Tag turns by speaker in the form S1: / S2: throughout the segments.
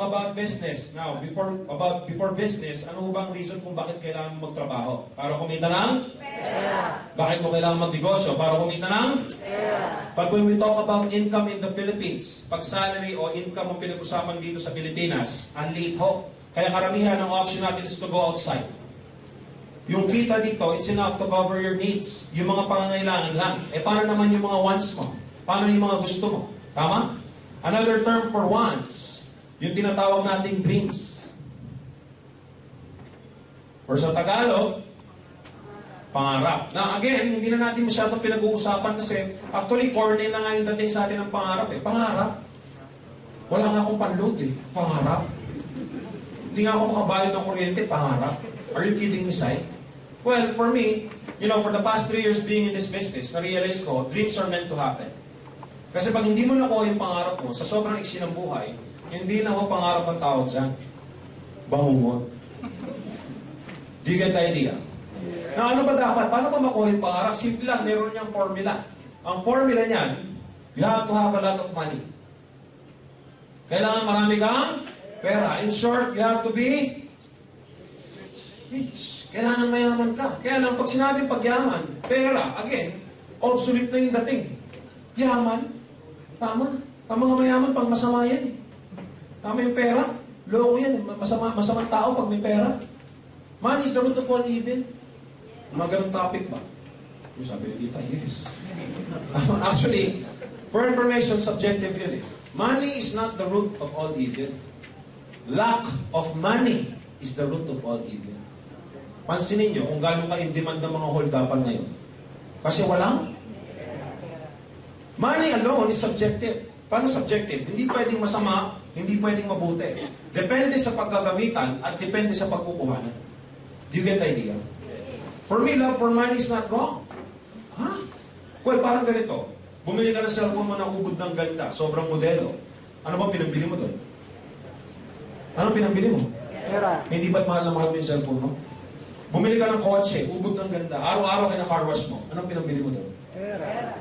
S1: talk about business. Now, before business, ano bang reason kung bakit kailangan mo magtrabaho? Para kumita ng pera. Bakit mo kailangan magnegosyo? Para kumita ng pera. But when we talk about income in the Philippines, pag salary o income ang pinag-usapan dito sa Pilipinas, ang liit ho. Kaya karamihan ng option natin is to go outside. Yung kita dito, it's enough to cover your needs. Yung mga pangangailangan lang. Eh, paano naman yung mga wants mo? Paano yung mga gusto mo? Tama? Another term for wants, yung tinatawag nating dreams. Or sa Tagalog, pangarap. Na again, hindi na natin masyadong pinag-uusapan kasi actually, corny na nga yung dating sa atin ng pangarap eh. Pangarap. Wala nga akong panload eh. Pangarap. Hindi nga ako makabayad ng kuryente. Pangarap. Are you kidding me, Sai? Well, for me, for the past 3 years being in this business, na-realize ko, dreams are meant to happen. Kasi pag hindi mo nakuha yung pangarap mo, sa sobrang iksi ng buhay, hindi na ho pangarap ang tawag dyan. Bangungon. Do you get the idea? Na ano ba dapat? Paano ba makuha yung pangarap? Simple lang, meron niyang formula. Ang formula niyan, you have to have a lot of money. Kailangan marami kang pera. In short, you have to be rich. Kailangan mayaman ka. Kaya lang, pag sinabing pagyaman, pera, again, obsolete na yung dating. Yaman, tama. Ang mga mayaman, pang masama yan eh. Tama yung pera. Loko yan. Masamang tao pag may pera. Money is the root of all evil. Mga ganong topic ba? Yung sabi ni Tita, yes. Actually, for information, subjective yun eh. Money is not the root of all evil. Lack of money is the root of all evil. Pansinin nyo kung gano'n ka in demand ng mga hold-upan ngayon. Kasi walang money alone is subjective. Paano subjective? Hindi pwedeng masama, hindi pwedeng mabuti. Depende sa paggagamitan at depende sa pagkukuhanan. Do you get the idea? For me, love for money is not wrong. Huh? Well, parang ganito. Bumili ka ng cellphone mo na ubod ng ganda, sobrang modelo. Ano ba pinambili mo doon? Ano pinambili mo?
S2: Pera.
S1: Hindi ba't mahal na mahal mo yung cellphone mo? Bumili ka ng kotse, ubod ng ganda. Araw-araw ka na car wash mo. Anong pinambili mo doon?
S2: Pera.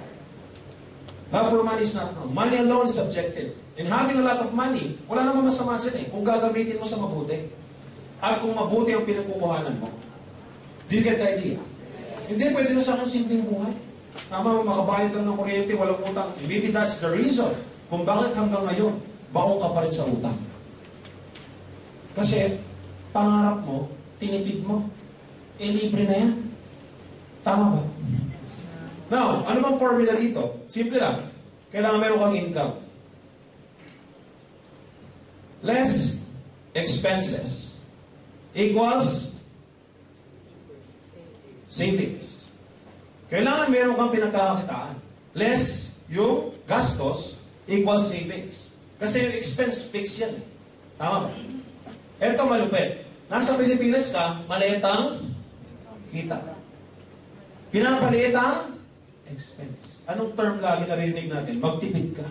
S1: Love for money is not wrong. Money alone is subjective. And having a lot of money, wala namang masama dyan eh. Kung gagamitin mo sa mabuti. At kung mabuti ang pinagkukuhanan mo. Do you get the idea? Hindi, pwede na sa akin simpleng buhay. Tama, makabayad lang ng kuryente, walang utang. Maybe that's the reason kung bakit hanggang ngayon, baong ka pa rin sa utang. Kasi, pangarap mo, tinipid mo, libre na yan. Tama ba? Now, ano bang formula dito? Simple lang. Kailangan meron kang income. Less expenses equals savings. Kailangan meron kang pinagkakakitaan. Less yung gastos equals savings. Kasi yung expense fix yan. Tama ba? Eto malupit. Nasa Pilipinas ka, maliit ang kita. Pinapaliit ang expense. Anong term lagi narinig natin? Magtipid ka.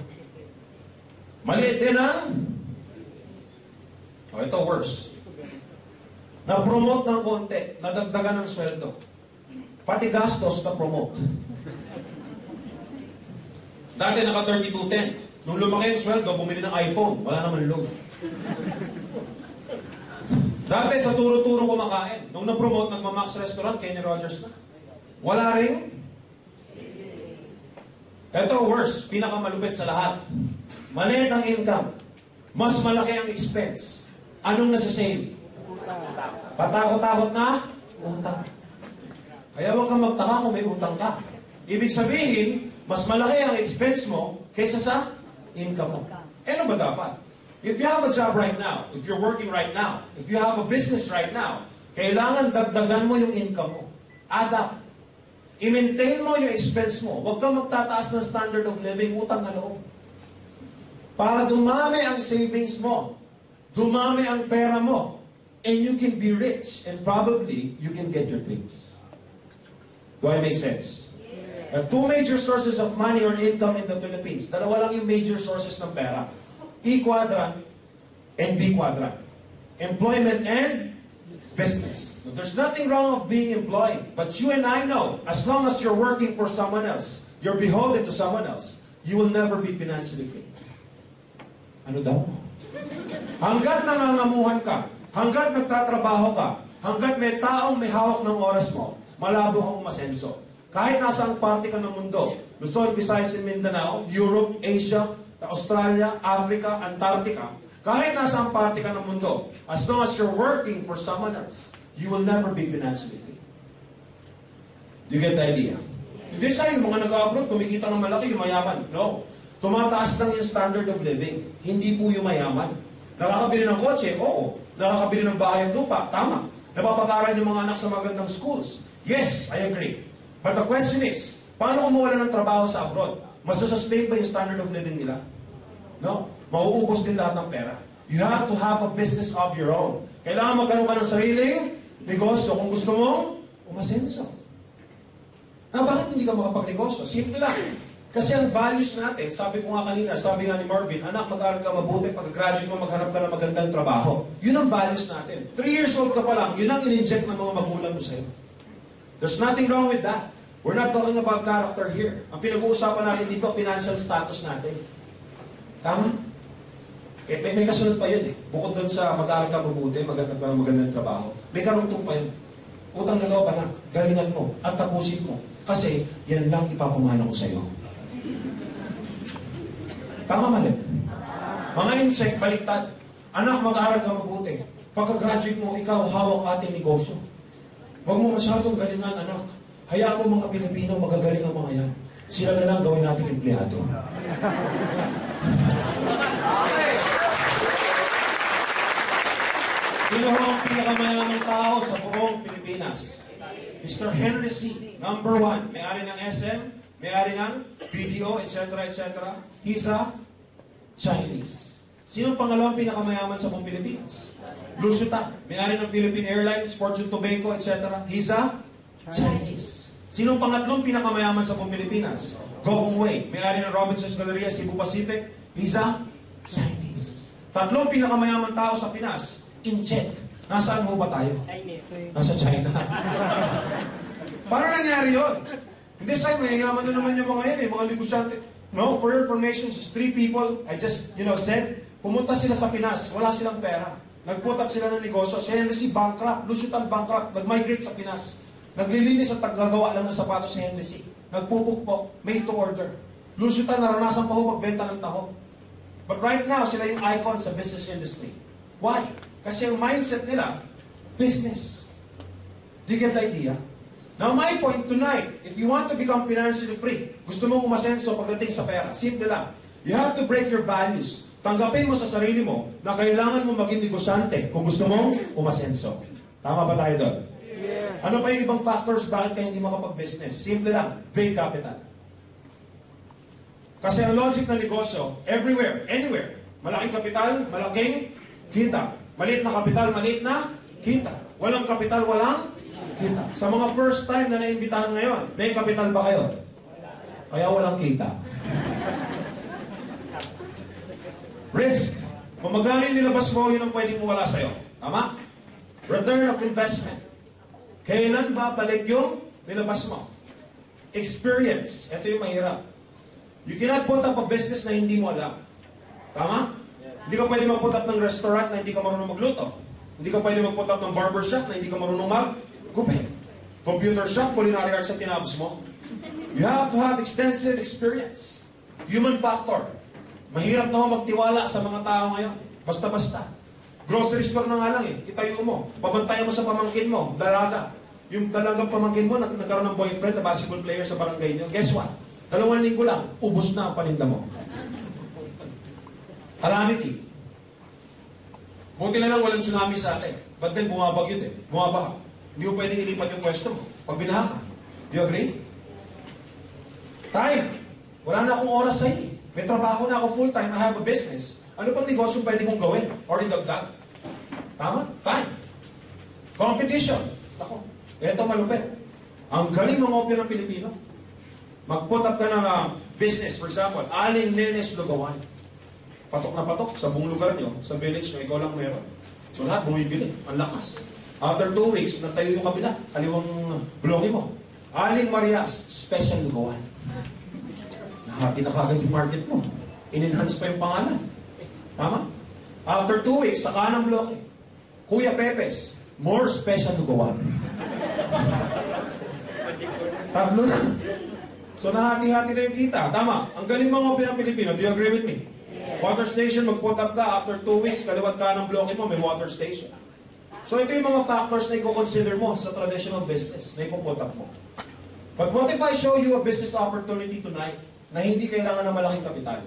S1: Maliit din ang ito worse. Na-promote ng konti, nadagdagan ng sweldo. Pati gastos na-promote. Dati naka 3210. Nung lumaki yung sweldo, bumili ng iPhone. Wala naman load. Dati sa turo-turo kumakain. Nung na-promote, nagma-Max Restaurant, Kenny Rogers na. Wala rin. Ito worse, pinakamalupit sa lahat. Maliit ang income. Mas malaki ang expense. Anong nasa-save? Patakot-takot na? Utang. Kaya huwag kang magtaka kung may utang ka. Ibig sabihin, mas malaki ang expense mo kaysa sa income mo. Ano ba dapat? If you have a job right now, if you're working right now, if you have a business right now, kailangan dagdagan mo yung income mo. Add up. I-maintain mo yung expense mo. Huwag kang magtataas ng standard of living, utang na loob. Para dumami ang savings mo, dumami ang pera mo, and you can be rich, and probably, you can get your dreams. Do I make sense? There are two major sources of money or income in the Philippines. Dalawa lang yung major sources ng pera. E quadrant and B quadrant. Employment and business. So there's nothing wrong of being employed. But you and I know, as long as you're working for someone else, you're beholden to someone else, you will never be financially free. Ano daw? Hanggat nangangamuhan ka, hanggat nagtatrabaho ka, hanggat may taong may hawak ng oras mo, malabo kang umasenso. Kahit nasa ang parte ka ng mundo, Luzon, Visayas, and Mindanao, Europe, Asia, Australia, Africa, Antarctica, kahit nasa ang parte ka ng mundo, as long as you're working for someone else, you will never be financially free. Do you get the idea? Hindi sa yung mga nag-abroad, kumikita ng malaki, yung mayaman. No. Tumataas lang yung standard of living. Hindi po yung mayaman. Nakakabili ng kotse? Oo. Nakakabili ng bahay at lupa? Tama. Napapag-aral yung mga anak sa magandang schools? Yes, I agree. But the question is, paano kung mawala ng trabaho sa abroad? Masusustain ba yung standard of living nila? No. Mauubos din lahat ng pera. You have to have a business of your own. Kailangan magkaroon ka ng sariling negosyo kung gusto mong umasenso. Bakit hindi ka makapagnegosyo? Simple lang. Kasi ang values natin, sabi ko nga kanina, sabi nga ni Marvin, anak, mag-aral ka mabuti, pag-graduate mo, maghanap ka ng magandang trabaho. Yun ang values natin. 3 years old ka pa lang, yun ang in-inject ng mga magulang mo sa'yo. There's nothing wrong with that. We're not talking about character here. Ang pinag-uusapan natin dito, financial status natin. Tama? May kasunod pa yun eh. Bukod doon sa mag-aral ka mabuti, maghanap ka ng magandang trabaho, may karungtong pa yun. Utang na loob, anak, galingan mo at tapusin mo. Kasi yan lang ipapamana ko sa'yo. Tama mali? Mga in-check, baliktad. Anak, mag-aaral ka mabuti. Pagka-graduate mo, ikaw hawak ating negosyo. Huwag mo masyadong galingan, anak. Hayaan mo mga Pilipino, magagaling ang mga yan. Sila na lang gawin natin empleyado. Sino ang pinakamayamang tao sa buong Pilipinas? Mr. Henry C. Number 1. May-ari ng SM, may-ari ng BDO, etc. etc. He's a Chinese. Sino ang pangalawang pinakamayaman sa buong Pilipinas? Lucio Tan. May-ari ng Philippine Airlines, Fortune Tobacco, etc. He's a Chinese. Sino ang pangatlong pinakamayaman sa buong Pilipinas? Go Hong Wei. May-ari ng Robinson's Galleria, Cebu Pacific. He's a Chinese. Tatlong pinakamayaman tao sa Pinas. In check. Nasaan mo ba tayo?
S2: Chinese.
S1: Nasa China. Paano nangyari yun? Hindi sa'yo, mayayaman na naman yung mga yan eh, mga negosyante. No, for your information, just 3 people, I just, said, pumunta sila sa Pinas, wala silang pera. Nag-put up sila ng negosyo. Si Henry C. bankrupt, Lucio Tan bankrupt, nag-migrate sa Pinas. Naglilinis at taggagawa lang ng sapatos si Henry C. Nagpupukpok, made to order. Lucio Tan naranasan pa ho magbenta ng taho. But right now, sila yung icon sa business industry. Why? Kasi ang mindset nila, business. Do you get the idea? Now my point tonight, if you want to become financially free, gusto mong umasenso pagdating sa pera, simple lang. You have to break your values. Tanggapin mo sa sarili mo na kailangan mo maging negosyante kung gusto mong umasenso. Tama ba tayo doon? Yeah. Ano pa yung ibang factors bakit ka hindi makapag-business? Simple lang, build capital. Kasi ang logic ng negosyo, everywhere, anywhere, malaking kapital, malaking kita. Maliit na kapital, maliit na kita. Walang kapital, walang kita. Sa mga first time na naimbitahan ngayon, may kapital ba kayo? Kaya walang kita. Risk. Kung magkano yung nilabas mo, yun ang pwedeng mawala sa'yo. Tama? Return of investment. Kailan ba balik yung nilabas mo? Experience. Ito yung mahirap. You cannot put up a business na hindi mo alam. Tama? Hindi ka pwede mag-put up ng restaurant na hindi ka marunong magluto. Hindi ka pwede mag-put up ng barbershop na hindi ka marunong mag-gupit. Computer shop, culinary arts ang tinapos mo. You have to have extensive experience. Human factor. Mahirap na magtiwala sa mga tao ngayon. Basta-basta. Grocery store na nga lang eh. Itayo mo. Pabantayan mo sa pamangkin mo. Dalaga. Yung dalagang pamangkin mo, nagkaroon ng boyfriend na basketball player sa barangay niyo. Guess what? 2 linggo lang, ubos na ang paninda mo. Calamity. Buti na lang walang tsunami sa atin. But then bumabagyo din. Bumabaha. Hindi mo pwedeng ilipat yung pwesto mo. Pag binaha ka. Do you agree? Time. Wala na akong oras sa'yo. May trabaho na ako full-time. I have a business. Ano pang negosyo pwede kong gawin? Or idagdag? Tama? Time. Competition. Ako. Ito malupit. Ang galing mga opera ng Pilipino. Mag-put up ka ng business. For example, Aling Nenes Lugawan. Patok na patok sa buong lugar nyo, sa village nyo, ikaw lang meron. So lahat bumibili. Ang lakas. After 2 weeks, natayo yung kabila. Kaliwang bloke mo. Aling Marias, special lugawan. Nahati na kagad yung market mo. In-enhance pa yung pangalan. Tama? After 2 weeks, saka ng bloke. Kuya Pepes, more special to go on. Tatlo na. So nahati-hati na yung kita. Tama. Ang galing mga Pilipino. Do you agree with me? Water station, mag-put up ka. After 2 weeks, kaliwat ka ng bloke mo, may water station. So ito yung mga factors na i-consider mo sa traditional business na ipuput up mo. But what if I show you a business opportunity tonight na hindi kailangan ng malaking kapital?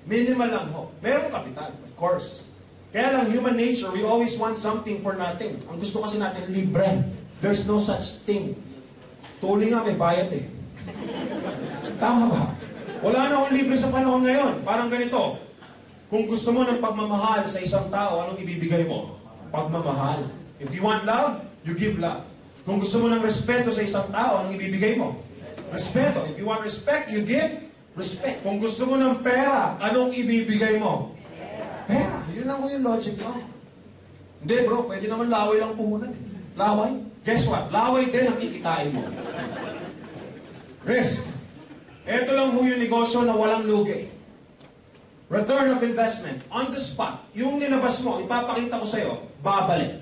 S1: Minimal lang ho. Merong kapital, of course. Kaya lang, human nature, we always want something for nothing. Ang gusto kasi natin, libre. There's no such thing. Tuli nga, may bayad eh. Tama ba? Wala na akong libre sa panahon ngayon. Parang ganito. Kung gusto mo ng pagmamahal sa isang tao, anong ibibigay mo? Pagmamahal. If you want love, you give love. Kung gusto mo ng respeto sa isang tao, anong ibibigay mo? Respeto. If you want respect, you give respect. Kung gusto mo ng pera, anong ibibigay mo? Pera. Yun lang yung logic mo. Hindi bro, pwede naman laway lang puhunan. Laway? Guess what? Laway din ang kikitain mo. Risk. Ito lang yung negosyo na walang lugi. Return of investment. On the spot. Yung nilabas mo, ipapakita ko sa'yo, babalik.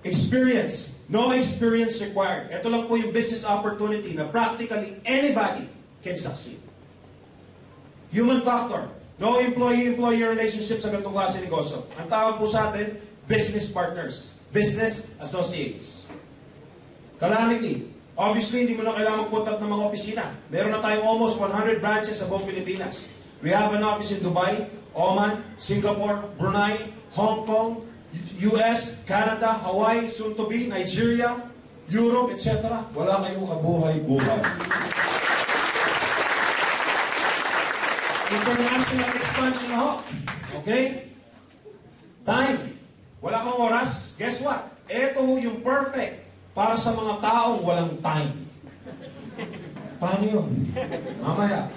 S1: Experience. No experience required. Ito lang po yung business opportunity na practically anybody can succeed. Human factor. No employee-employee relationship sa ganitong klase negosyo. Ang tawag po sa atin, business partners. Business associates. Calamity. Obviously, hindi mo na kailangan mag-put up ng mga opisina. Meron na tayong almost 100 branches sa buong Pilipinas. We have an office in Dubai, Oman, Singapore, Brunei, Hong Kong, US, Canada, Hawaii, soon to be, Nigeria, Europe, etc. Wala kayong kabuhay-buhay. International expansion na ho. Okay? Time. Wala kang oras. Guess what? Ito yung perfect para sa mga taong walang time. Paano yun? Mamaya.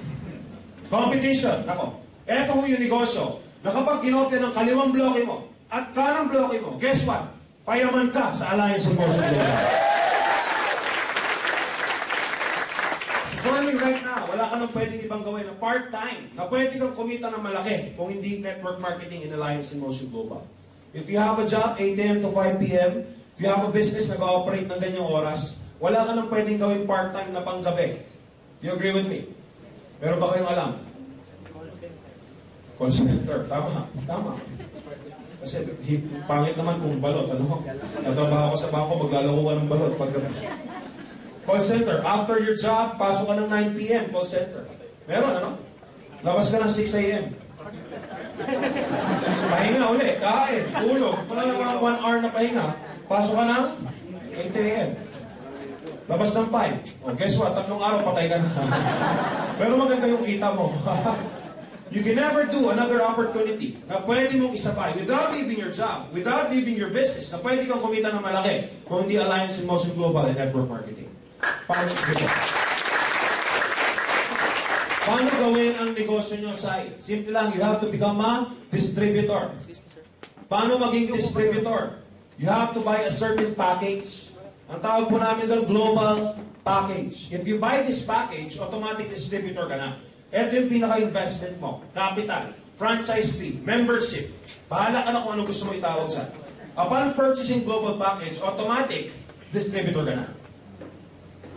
S1: Competition. Ako. Ito yung negosyo na kapag kinopya ng kaliwang bloke mo at kanang bloke mo, guess what? Payaman ka sa Alliance of Motion Global. For me right now, wala ka nang pwedeng ibang gawin na part-time na pwede kang kumita ng malaki kung hindi network marketing in Alliance in Motion Global. If you have a job, 8 a.m. to 5 p.m., if you have a business na nag-ooperate ng ganyang oras, wala ka nang pwedeng gawin part-time na panggabi. Do you agree with me? Meron ba kayong alam? Call center. Tama. Tama. Kasi pangit naman kung balot. Ano? Natrabaho ka sa bangko, maglalaro ka ng balot paggabi. Call center. After your job, pasok ka ng 9 p.m. Call center. Meron, ano? Labas ka ng 6 a.m. Pahinga ulit. Kain. Tulog. Mga 1 hour na pahinga. Pasok ka ng 8 a.m. Labas ng 5. O, guess what? 3 araw patay ka na. Pero maganda yung kita mo. You can never do another opportunity na pwede mong isabay without leaving your job, without leaving your business, na pwede kang kumita ng malaki kung hindi Alliance in Motion Global and Network Marketing. Paano ito? Paano gawin ang negosyo nyo, Sai? Simple lang, you have to become a distributor. Paano maging distributor? You have to buy a certain package. Ang tawag po namin doon, global package. If you buy this package, automatic distributor ka na. Ito yung pinaka-investment mo. Capital, franchise fee, membership. Bahala ka na kung ano gusto mo itawag sa. Upon purchasing global package, automatic distributor ka na.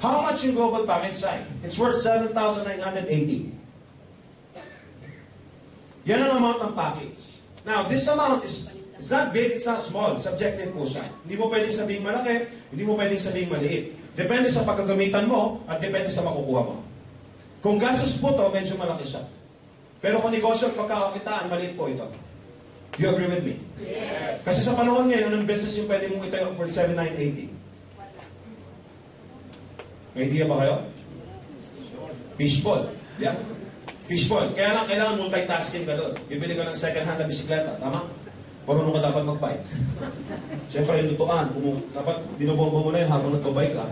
S1: How much yung global package, Sai? It's worth 7,980. Yan ang amount ng package. Now, this amount is it's not big, it's not small. Subjective po siya. Hindi mo pwedeng sabihin malaki, hindi mo pwedeng sabihin maliit. Depende sa pagkagamitan mo at depende sa makukuha mo. Kung gastos po to, medyo malaki siya. Pero kung negosyo at pagkakakitaan, maliit po ito. Do you agree with me? Yes. Kasi sa panahon ngayon, anong business yung pwede mong itayo for 7,980? May idea ba kayo? Fishball. Yeah. Fishball. Kaya lang kailangan multitasking ka doon. Bibili ka ng second-hand na bisikleta. Tama? Marunong ka dapat mag-bike. Siyempre, yung lutuan. Dapat binobomba mo na yun habang nagpa-bike ka.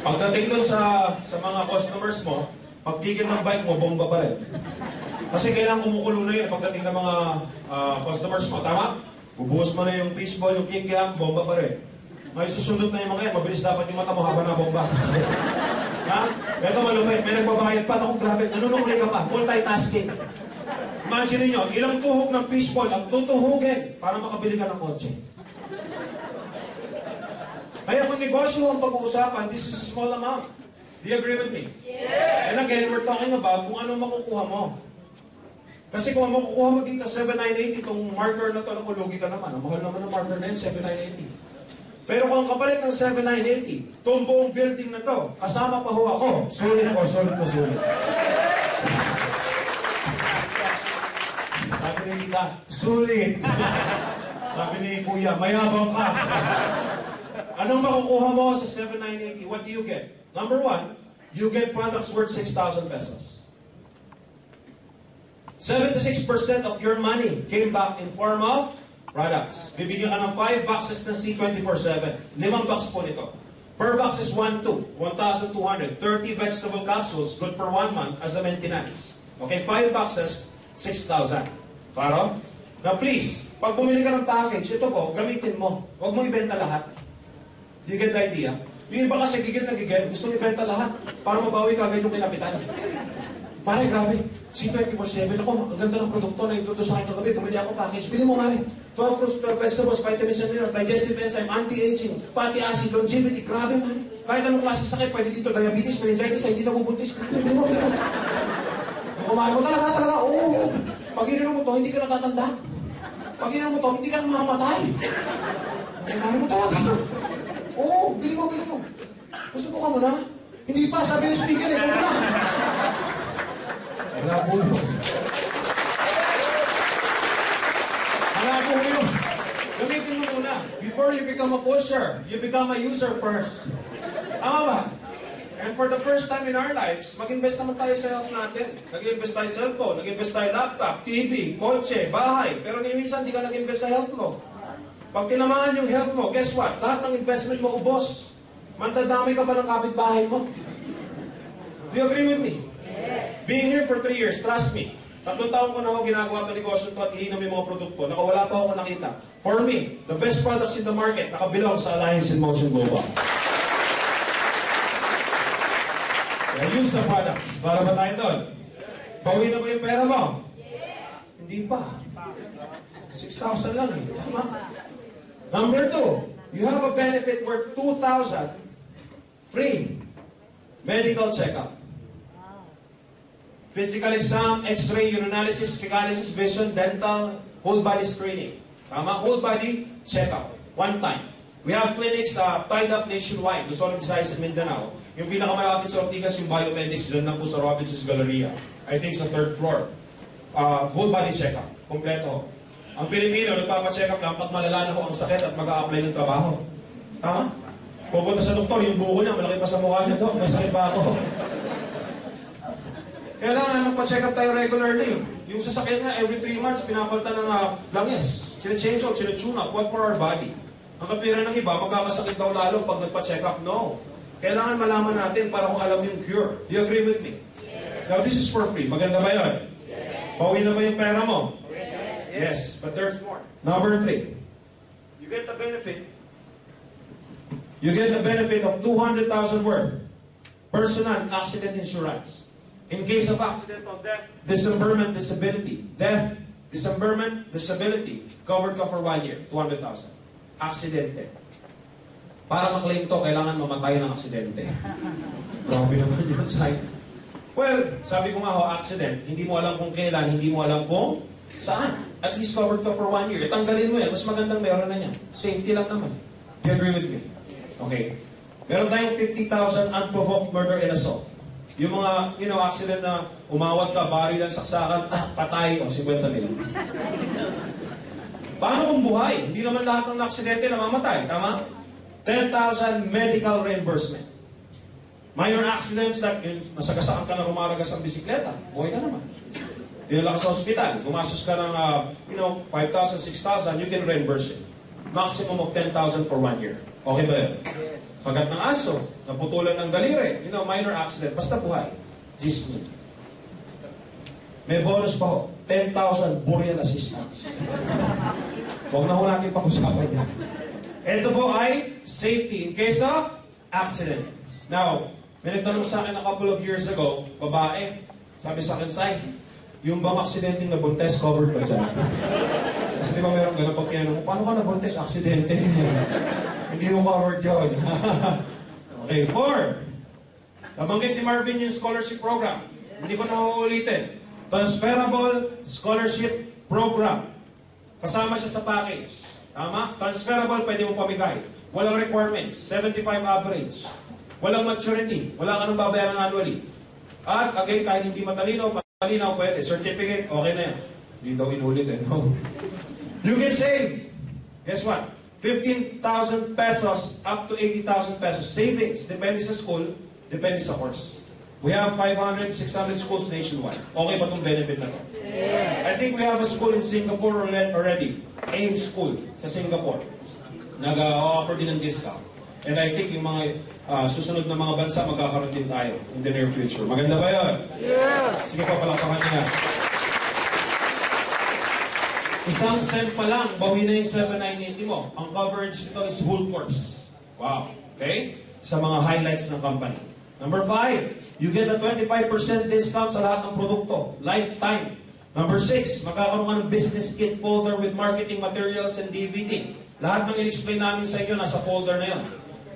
S1: Pagdating doon sa mga customers mo, pagtigil ng bike mo, bomba pa rin. Kasi kailangan kumukulo na yun pagdating ng mga customers mo. Tama? Bubuhos mo na yung fishball, yung kikiam, bomba pa rin. May susundot na yung mga yan, mabilis dapat yung mata mo habang na bomba. Ha? Ito malumit, may nagbabayad pa. Naku, grabe, nanunukuli ka pa. Multitasking. Imagine niyo, ilang tuhog ng fishball ang tutuhugin para makabili ka ng kotse. Kaya kung negosyo ang pag-uusapan, this is a small amount. Do you agree with me? Yes. And again, we're talking about kung ano makukuha mo. Kasi kung makukuha mo dito, 7,980, itong marker na ito, lugi ka naman. Ang mahal naman ng marker na yun, 7,980. Pero kung kapalit ng 7,980, itong buong building na to, kasama pa ho ako, sulit ko, sulit ko, sulit. Sabi ni Rita, sulit. Sabi ni Kuya, mayabang ka. Anong makukuha mo sa 7,980? What do you get? Number one, you get products worth 6,000 pesos. 76% of your money came back in form of products. Bibigyan ka ng 5 boxes ng C24/7. 5 box po nito. Per box is 1,200. 30 vegetable capsules, good for 1 month as a maintenance. Okay, 5 boxes, 6,000. Paro? Now please, pag bumili ka ng package, ito po, gamitin mo. Huwag mo ibenta lahat. Do you get the idea? Yung iba kasi gigil na gigil, gusto ibenta lahat para mabawi ka agad yung kinapitan. Pare, grabe. C24/7 ako, ang ganda ng produkto na ituto sa akin kagabi. Bumili ako package. Bili mo, mare. 12 fruits, 12 vegetables, vitamins and minerals, digestive enzyme, anti-aging, fatty acid, longevity. Grabe, man. Kahit anong klaseng sakit, pwede dito, diabetes, meningitis, hindi na bubuntis. Grabe, bili mo, bili mo. Kung kumain mo talaga, oo. Pag ininom mo to, hindi ka natatanda. Pag ininom mo to, hindi ka na mamamatay. Kumain mo talaga. Oo, bili mo, bili mo. Susubukan mo na. Hindi pa, sabi ng speaker eh, kung na. Wala po yun. Wala po yun. Gamitin mo muna. Before you become a pusher, you become a user first. Tama ba? And for the first time in our lives, mag-invest naman tayo sa health natin. Nag-invest tayo sa cellphone, nag-invest tayo laptop, TV, kotse, bahay. Pero minsan, di ka nag-invest sa health mo. Pag tinamaan yung health mo, guess what? Lahat ng investment mo ubos. Mantadamay ka pa ng kapitbahay mo. Do you agree with me? Yes. Being here for 3 years, trust me. 3 taon ko na ako ginagawa ito negosyo ito at ininom yung mga produkto. Nakawala pa ako nakita. For me, the best products in the market nakabilong sa Alliance in Motion Global. I use the products. Para ba tayo doon? Bawi na ba yung pera mo? Yes. Hindi pa. 6,000 lang eh. Tama? Number 2, you have a benefit worth 2,000 free medical checkup. Physical exam, x-ray, urinalysis, fecalysis, vision, dental, whole body screening. Tama? Whole body checkup. 1 time. We have clinics tied up nationwide. Luzon, Visayas, and Mindanao. Yung pinakamalapit sa Ortigas, yung Biomedics, dyan lang po sa Robinson's Galleria. I think sa 3rd floor. Whole body checkup. Kompleto. Ang Pilipino, nagpapacheck up lang pag malala na ho ang sakit at mag-a-apply ng trabaho. Tama? Pupunta sa doktor, yung buko niya, malaki pa sa mukha niya to, may sakit pa ako. Kailangan magpa-check up tayo regularly. Yung sasakyan nga, every 3 months, pinapalta ng langis. Sine-change out, sine-tune up, what for our body. Ang kapira ng iba, magkakasakit daw lalo pag nagpa-check up. No. Kailangan malaman natin para kung alam yung cure. Do you agree with me? Yes. Now, this is for free. Maganda ba yun? Yes. Pauwi na ba yung pera mo? Yes, but there's more. Number 3, you get the benefit. You get the benefit of 200,000 worth personal accident insurance. In case of accidental death, dismemberment, disability. Death, dismemberment, disability. Covered ka for 1 year, 200,000. Aksidente. Para maklaim to, kailangan mamatay ng aksidente. Grabe naman yun, Sai. Well, sabi ko nga ho, accident. Hindi mo alam kung kailan, hindi mo alam kung saan. At least covered ka for 1 year. Tanggalin mo yan. Mas magandang meron na niya. Safety lang naman. Do you agree with me? Okay. Meron tayong 50,000 unprovoked murder and assault. Yung mga, accident na umawat ka, barilan, saksakan, patay, o 50 mil. Paano kung buhay? Hindi naman lahat ng aksidente na mamatay. Tama? 10,000 medical reimbursement. Minor accidents like nasagasakan ka na rumaragas ang bisikleta. Buhay ka naman. Dinala ka sa ospital, gumastos ka ng 5,000, 6,000, you can reimburse it. Maximum of 10,000 for 1 year. Okay ba yun? Yes. Kagat ng aso, naputulan ng daliri, minor accident, basta buhay. Gismin. May bonus pa ho, 10,000 burial assistance. Huwag na ho natin pag-usapan yan. Ito po ay safety in case of accident. Now, may nagtanong sa akin a couple of years ago, babae, sabi sa akin, Sai, Yung bang aksidenteng nabuntes, covered ba dyan? Kasi di ba meron ganun pag tinanong mo, paano ka nabuntes? Aksidente. Hindi yung covered yun. Okay, 4. Nabanggit ni Marvin yung scholarship program. Hindi ko na uulitin. Transferable scholarship program. Kasama siya sa package. Tama? Transferable, pwede mo pamigay. Walang requirements. 75 average. Walang maturity. Wala ka nang babayaran annually. At again, kahit hindi matalino, pwede. Certificate, okay na yan. Hindi daw inulit eh. No? You can save. Guess what? 15,000 pesos up to 80,000 pesos. Savings. Depende sa school, depende sa course. We have 500, 600 schools nationwide. Okay ba itong benefit na to? Yes. I think we have a school in Singapore already. AIM School sa Singapore. Nag-offer din ng discount. And I think yung mga susunod na mga bansa, magkakaroon din tayo in the near future. Maganda ba yun? Yes! Sige pa, palakpakan niya. Isang cent pa lang, bawi na yung 7,980 mo. Ang coverage nito is whole course. Wow. Okay? Sa mga highlights ng company. Number 5, you get a 25% discount sa lahat ng produkto. Lifetime. Number 6, magkakaroon ka ng business kit folder with marketing materials and DVD. Lahat ng in-explain namin sa inyo, nasa folder na yun.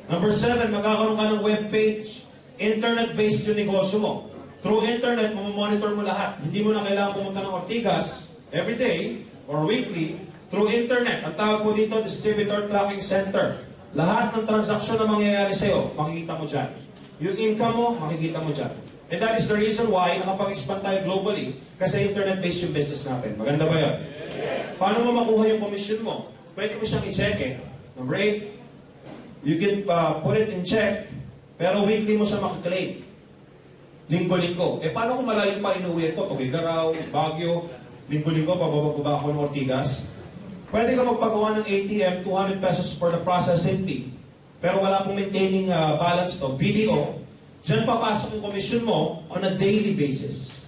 S1: Number 7, magkakaroon ka ng webpage. Internet-based yung negosyo mo. Through internet, mamamonitor mo lahat. Hindi mo na kailangan pumunta ng Ortigas every day or weekly, through internet. Ang tawag po dito, Distributor Tracking Center. Lahat ng transaksyon na mangyayari sa'yo, makikita mo dyan. Yung income mo, makikita mo dyan. And that is the reason why nakapag-expand tayo globally, kasi internet-based yung business natin. Maganda ba yun? Yes. Paano mo makuha yung commission mo? Pwede mo siyang i-check eh. Number 8, you can put it in check, pero weekly mo siya makiklaim. Linggo-linggo. Eh paano kung malayo pa inuwi ko? Tugigaraw, Baguio, linggo-linggo, pababa ako ng Ortigas. Pwede ka magpagawa ng ATM, 200 pesos for the processing fee. Pero wala pong maintaining balance to, BDO. Diyan papasok yung commission mo on a daily basis.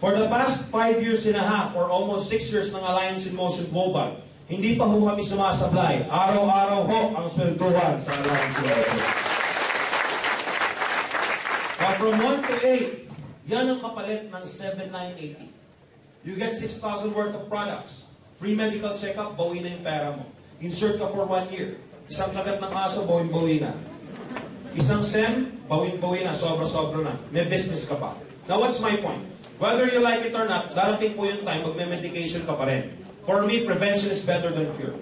S1: For the past 5 years and a half, or almost 6 years ng Alliance in Motion Global, hindi pa ho kami sumasablay. Araw-araw ho ang swelduhan sa Alliance in Motion. But from 1 to 8, yan ang kapalit ng 7,980. You get 6,000 worth of products. Free medical check-up, bawi na yung pera mo. Insured ka for 1 year. Isang kagat ng aso, bawin-bawi na. Isang SEM, bawin-bawi na, sobra-sobra na. May business ka pa. Now, what's my point? Whether you like it or not, darating po yung time, magme-medication ka pa rin. For me, prevention is better than cure.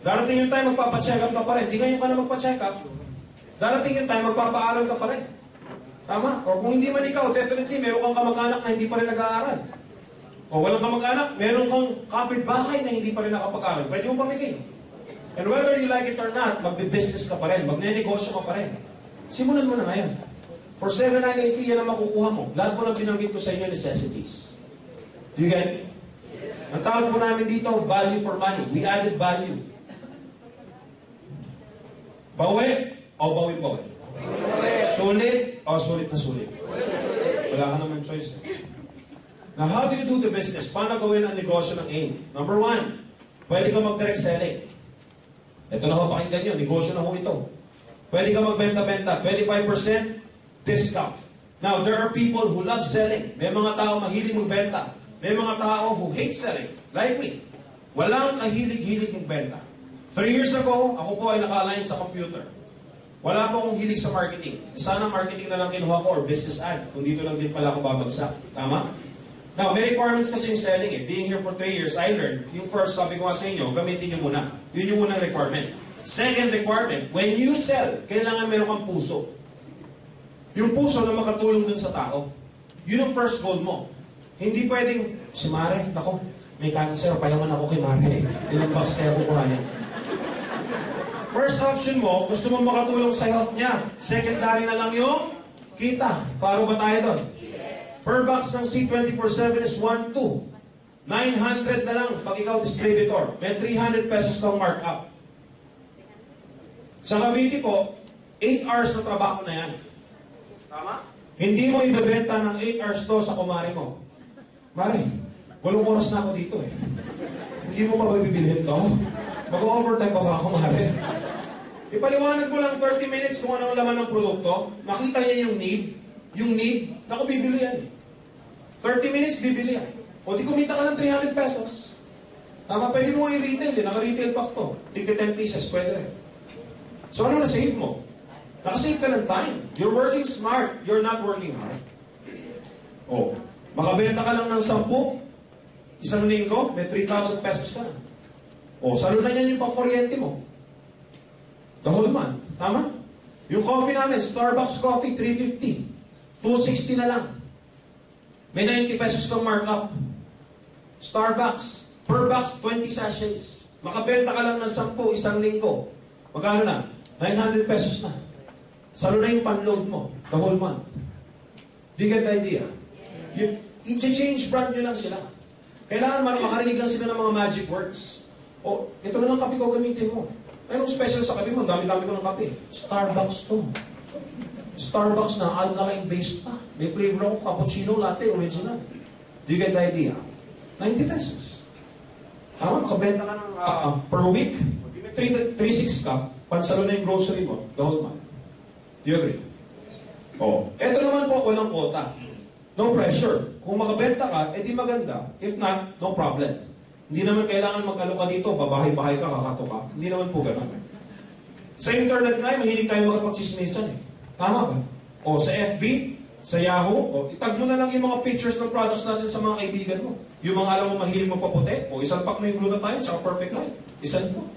S1: Darating yung time, magpapacheck up ka pa rin. Di ngayon ka na magpa-check up. Darating yung time, magpapaaral ka pa rin. Tama? O kung hindi man ikaw, definitely, meron kang kamag-anak na hindi pa rin nag-aaral. O walang kamag-anak, meron kang kapitbahay na hindi pa rin nakapag-aral. Pwede mo pamigay. And whether you like it or not, magbe-business ka pa rin, magne-negosyo ka pa rin. Simulan mo na ngayon. For 7,980, yan ang makukuha mo. Lahat po ng binanggit ko sa inyo, necessities. Do you get it? Ang tawag po namin dito, value for money. We added value. Bawi o bawi-bawi? Sulit o sulit na sulit? Wala ka naman choice. Now, how do you do the business? Paano gawin ang negosyo ng AIM? Number 1, pwede ka mag-direct selling. Ito na ho, pakinggan nyo. Negosyo na ho ito. Pwede ka magbenta-benta. 25% discount. Now, there are people who love selling. May mga tao mahilig magbenta. May mga tao who hate selling. Like me. Walang kahilig-hilig magbenta. 3 years ago, ako po ay naka-align sa computer. Wala po akong hilig sa marketing. Sana marketing na lang kinuha ko or business ad. Kung dito lang din pala ako babagsak. Tama? Now, may requirements kasi yung selling eh. Being here for 3 years, I learned, yung first, sabi ko nga sa inyo, gamitin nyo muna. Yun yung unang requirement. Second requirement, when you sell, kailangan meron kang puso. Yung puso na makatulong dun sa tao. Yun ang first goal mo. Hindi pwedeng, si Mare, nako, may cancer, payaman ako kay Mare. Ilang bucks kaya kukuhanin. First option mo, gusto mo makatulong sa health niya. Secondary na lang yung kita. Klaro ba tayo doon? Per box ng C24/7 is 1,200. 900 na lang pag ikaw distributor. May 300 pesos kang markup. Sa Cavite po, 8 hours na trabaho na yan. Tama? Hindi mo ibebenta ng 8 hours to sa kumari mo. Mari, 8 oras na ako dito eh. Hindi mo pa ba bibilhin to? Mag-overtime pa ba ako, Mari? Ipaliwanag mo lang 30 minutes kung ano ang laman ng produkto. Makita niya yung need. Yung need, naku, bibili yan. 30 minutes, bibili yan. O di kumita ka ng 300 pesos. Tama, pwede mo i-retail. Naka-retail pack to. Tigka 10 pieces, pwede rin. So ano na-save mo? Nakasave ka ng time. You're working smart. You're not working hard. O, makabenta ka lang ng 10, isang linggo, may 3,000 pesos ka na. O, salunan yan yung pang-kuryente mo. The whole month. Tama? Yung coffee namin, Starbucks coffee, 350. 260 na lang. May 90 pesos kang markup. Starbucks, per box, 20 sachets. Makabenta ka lang ng 10, isang linggo. Magkano na? 900 pesos na. Salo na yung pan-load mo, the whole month. Do you get the idea? I-change brand nyo lang sila. Kailangan makarinig lang sila ng mga magic words. O, ito na lang kape ko gamitin mo. Anong special sa kape mo? Dami-dami ko ng kape. Starbucks to. Starbucks na, alkaline-based pa. May flavor ako, cappuccino, latte, original. Do you get the idea? 90 pesos. Tama, makabenta ka ng per week. 3-6 ka, pansalo na yung grocery mo, the whole month. Do you agree? Oh, eto naman po, walang quota. No pressure. Kung makabenta ka, edi maganda. If not, no problem. Hindi naman kailangan mag-alo ka dito, babahay-bahay ka, kakato ka. Hindi naman po ganun. Sa internet nga, mahilig tayo makapagchismisan eh. Tama ba? O sa FB, sa Yahoo, itag mo na lang yung mga pictures ng products natin sa mga kaibigan mo. Yung mga alam mo mahilig magpaputi, isang pack na yung glutathione, tsaka perfect life. Isan mo.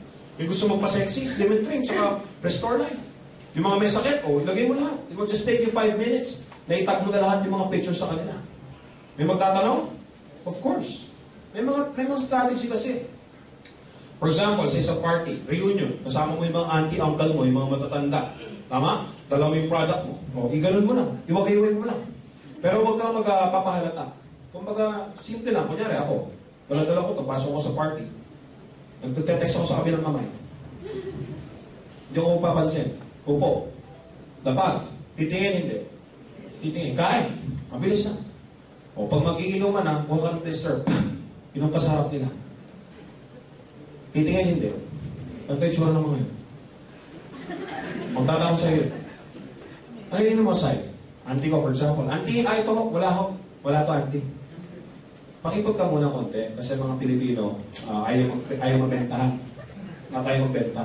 S1: Yung gusto magpa-sexy, slim and trim, tsaka restore life. Yung mga may sakit, ilagay mo lahat. It will just take you 5 minutes na itag mo na lahat yung mga pictures sa kanila. May magtatanong? Of course. May mga strategy kasi. For example, sa isang party, reunion, kasama mo yung mga auntie-uncle mo, yung mga matatanda. Tama? Dala mo yung product mo. Iganon mo lang. Iwagay-iwag mo lang. Pero huwag kang magpapahalata. Kumbaga, simple lang. Kunyari ako, dala-dala ko ito, pasok ko sa party. Nagtetext ako sa kabilang kamay. Hindi ko papansin. Upo. Lapag. Titingin, hindi. Titingin. Kain. Mabilis na. O pag mag-iinuman na, huwag ka ng blister. Inom ka sa harap nila. Titingin, hindi. Ang tayo tsura ng mga yun. Magtatanong sa'yo. Ano yung inom mo sa'yo? Auntie ko, for example. Auntie, ito, wala ho. Wala to, auntie. Pakipot ka muna konti, kasi mga Pilipino, ayaw magbentahan. Ayaw magbenta.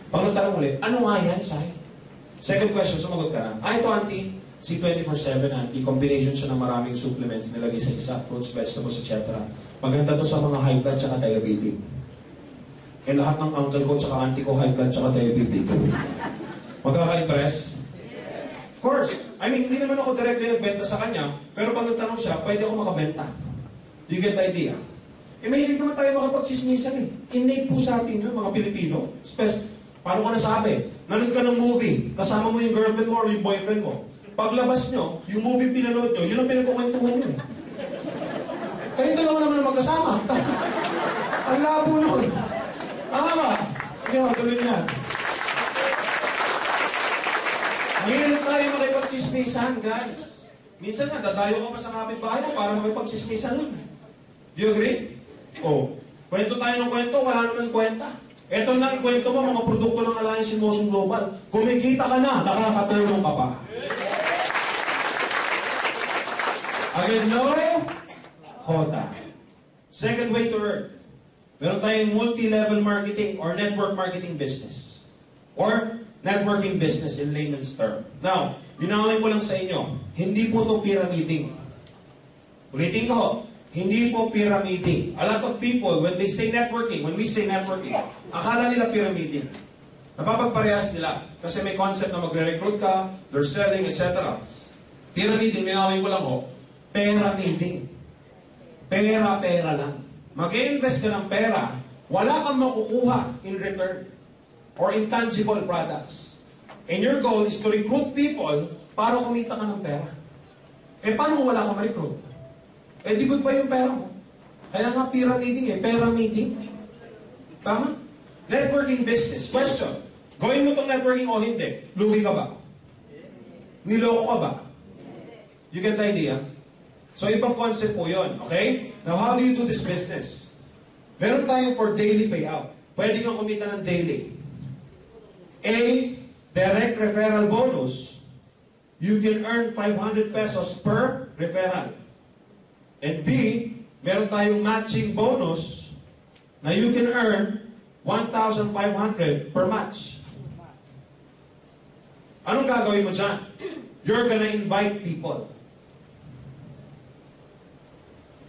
S1: Pag nagtanong ulit, ano nga yan, sa'yo? Second question, sumagot ka na. Ito, auntie, si 24/7, auntie, combination siya ng maraming supplements nilagay sa isa, fruits, vegetables, etc. Maganda to sa mga high blood at diabetic. Eh lahat ng uncle ko at auntie ko high blood at diabetic. Magkaka-interest? Of course. I mean, hindi naman ako directly nagbenta sa kanya, pero pag nagtanong siya, pwede ako makabenta. Do you get the idea? Eh, mahilig naman tayo makapagsismisan eh. Innate po sa atin yun, mga Pilipino. Paano ka nasabi? Nanood ka ng movie, kasama mo yung girlfriend mo or yung boyfriend mo. Paglabas nyo, yung movie pinanood nyo, yun ang pinagkukwentuhan nyo. Kayong dalawa naman na magkasama. Ang labo nun. Tama ba? Sige, tuloy niya. Mahirap tayo makipagchismisan, guys. Minsan nga, dadayo ka pa sa kapitbahay mo para makipagchismisan nun. Do you agree? Kwento tayo ng kwento, wala naman kwenta. Ito na ikwento mo, mga produkto ng Alliance Motion Global. Kumikita ka na, nakakatulong ka pa. Again, no quota. Second way to earn. Meron tayong multi-level marketing or network marketing business. Or networking business in layman's term. Now, linawin ko lang sa inyo, hindi po ito pyramiding. Ulitin ko, hindi po pyramiding. A lot of people, when they say networking, when we say networking, akala nila pyramiding. Napapagparehas nila. Kasi may concept na magre-recruit ka, they're selling, etc. Pyramiding, linawin ko lang pyramiding. Pera-pera lang. Mag-invest ka ng pera, wala kang makukuha in return or intangible products. And your goal is to recruit people para kumita ka ng pera. Eh, paano kung wala kang ma-recruit? Eh, di good ba yung pera mo? Kaya nga pyramiding pyramiding. Tama? Networking business. Question. Gawin mo tong networking o hindi? Lugi ka ba? Niloko ka ba? You get the idea? So, ibang concept po yun. Okay? Now, how do you do this business? Meron tayong for daily payout. Pwede kang kumita ng daily. A, direct referral bonus. You can earn 500 pesos per referral. And B, meron tayong matching bonus na you can earn 1,500 per match. Anong gagawin mo dyan? You're gonna invite people.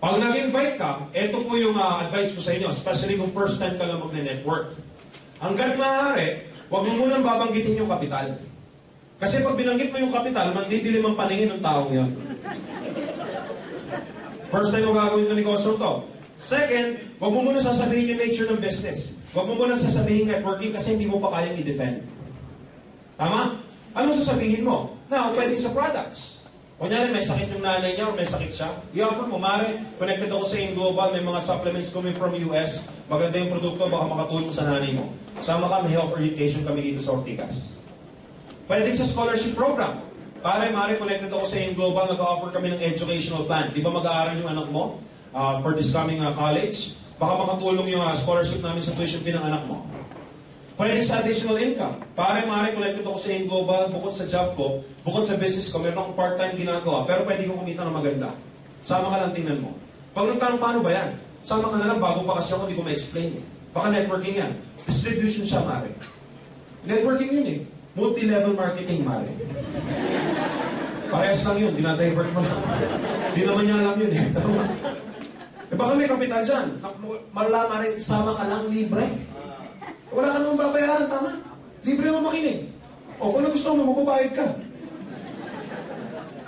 S1: Pag nag-invite ka, ito po yung advice ko sa inyo, especially kung first time ka lang magne-network. Hanggat maaari, huwag mo munang babanggitin yung kapital. Kasi pag binanggit mo yung kapital, mandidilim ang paningin ng taong yan. First time mo gagawin ito negosyo to. Second, huwag mo muna sasabihin yung nature ng business. Huwag mo muna sasabihin networking kasi hindi mo pa kayang i-defend. Tama? Ano sasabihin mo? Now, pwedeng sa products. Kunyari, may sakit yung nanay niya o may sakit siya. I-offer mo, Mare, connected ako sa AIM Global, may mga supplements coming from US. Maganda yung produkto, baka makatulong sa nanay mo. Sama ka, may health orientation kami dito sa Ortigas. Pwedeng sa scholarship program. Mare, connected ako sa AIM Global, nag-offer kami ng educational plan. Di ba mag-aaral yung anak mo for this coming college? Baka makatulong yung scholarship namin sa tuition fee ng anak mo. Pwede sa additional income. Mare, connected ako sa AIM Global, bukod sa job ko, bukod sa business ko, meron akong part-time ginagawa, pero pwede kong kumita ng maganda. Sama ka lang, tingnan mo. Pag nagtanong, paano ba yan? Sama ka na lang, bago pa kasi ako, hindi ko ma-explain eh. Baka networking yan. Distribution siya, Mare. Networking yun eh. Multi-level marketing, Mare. Parehas lang yun, dinadivert mo lang. Hindi naman niya alam yun eh. Eh baka may kapital dyan. Marala, Mare, sama ka lang, libre. Wala ka naman babayaran, tama? Libre mo makinig. O kung gusto mo, magbabayad ka.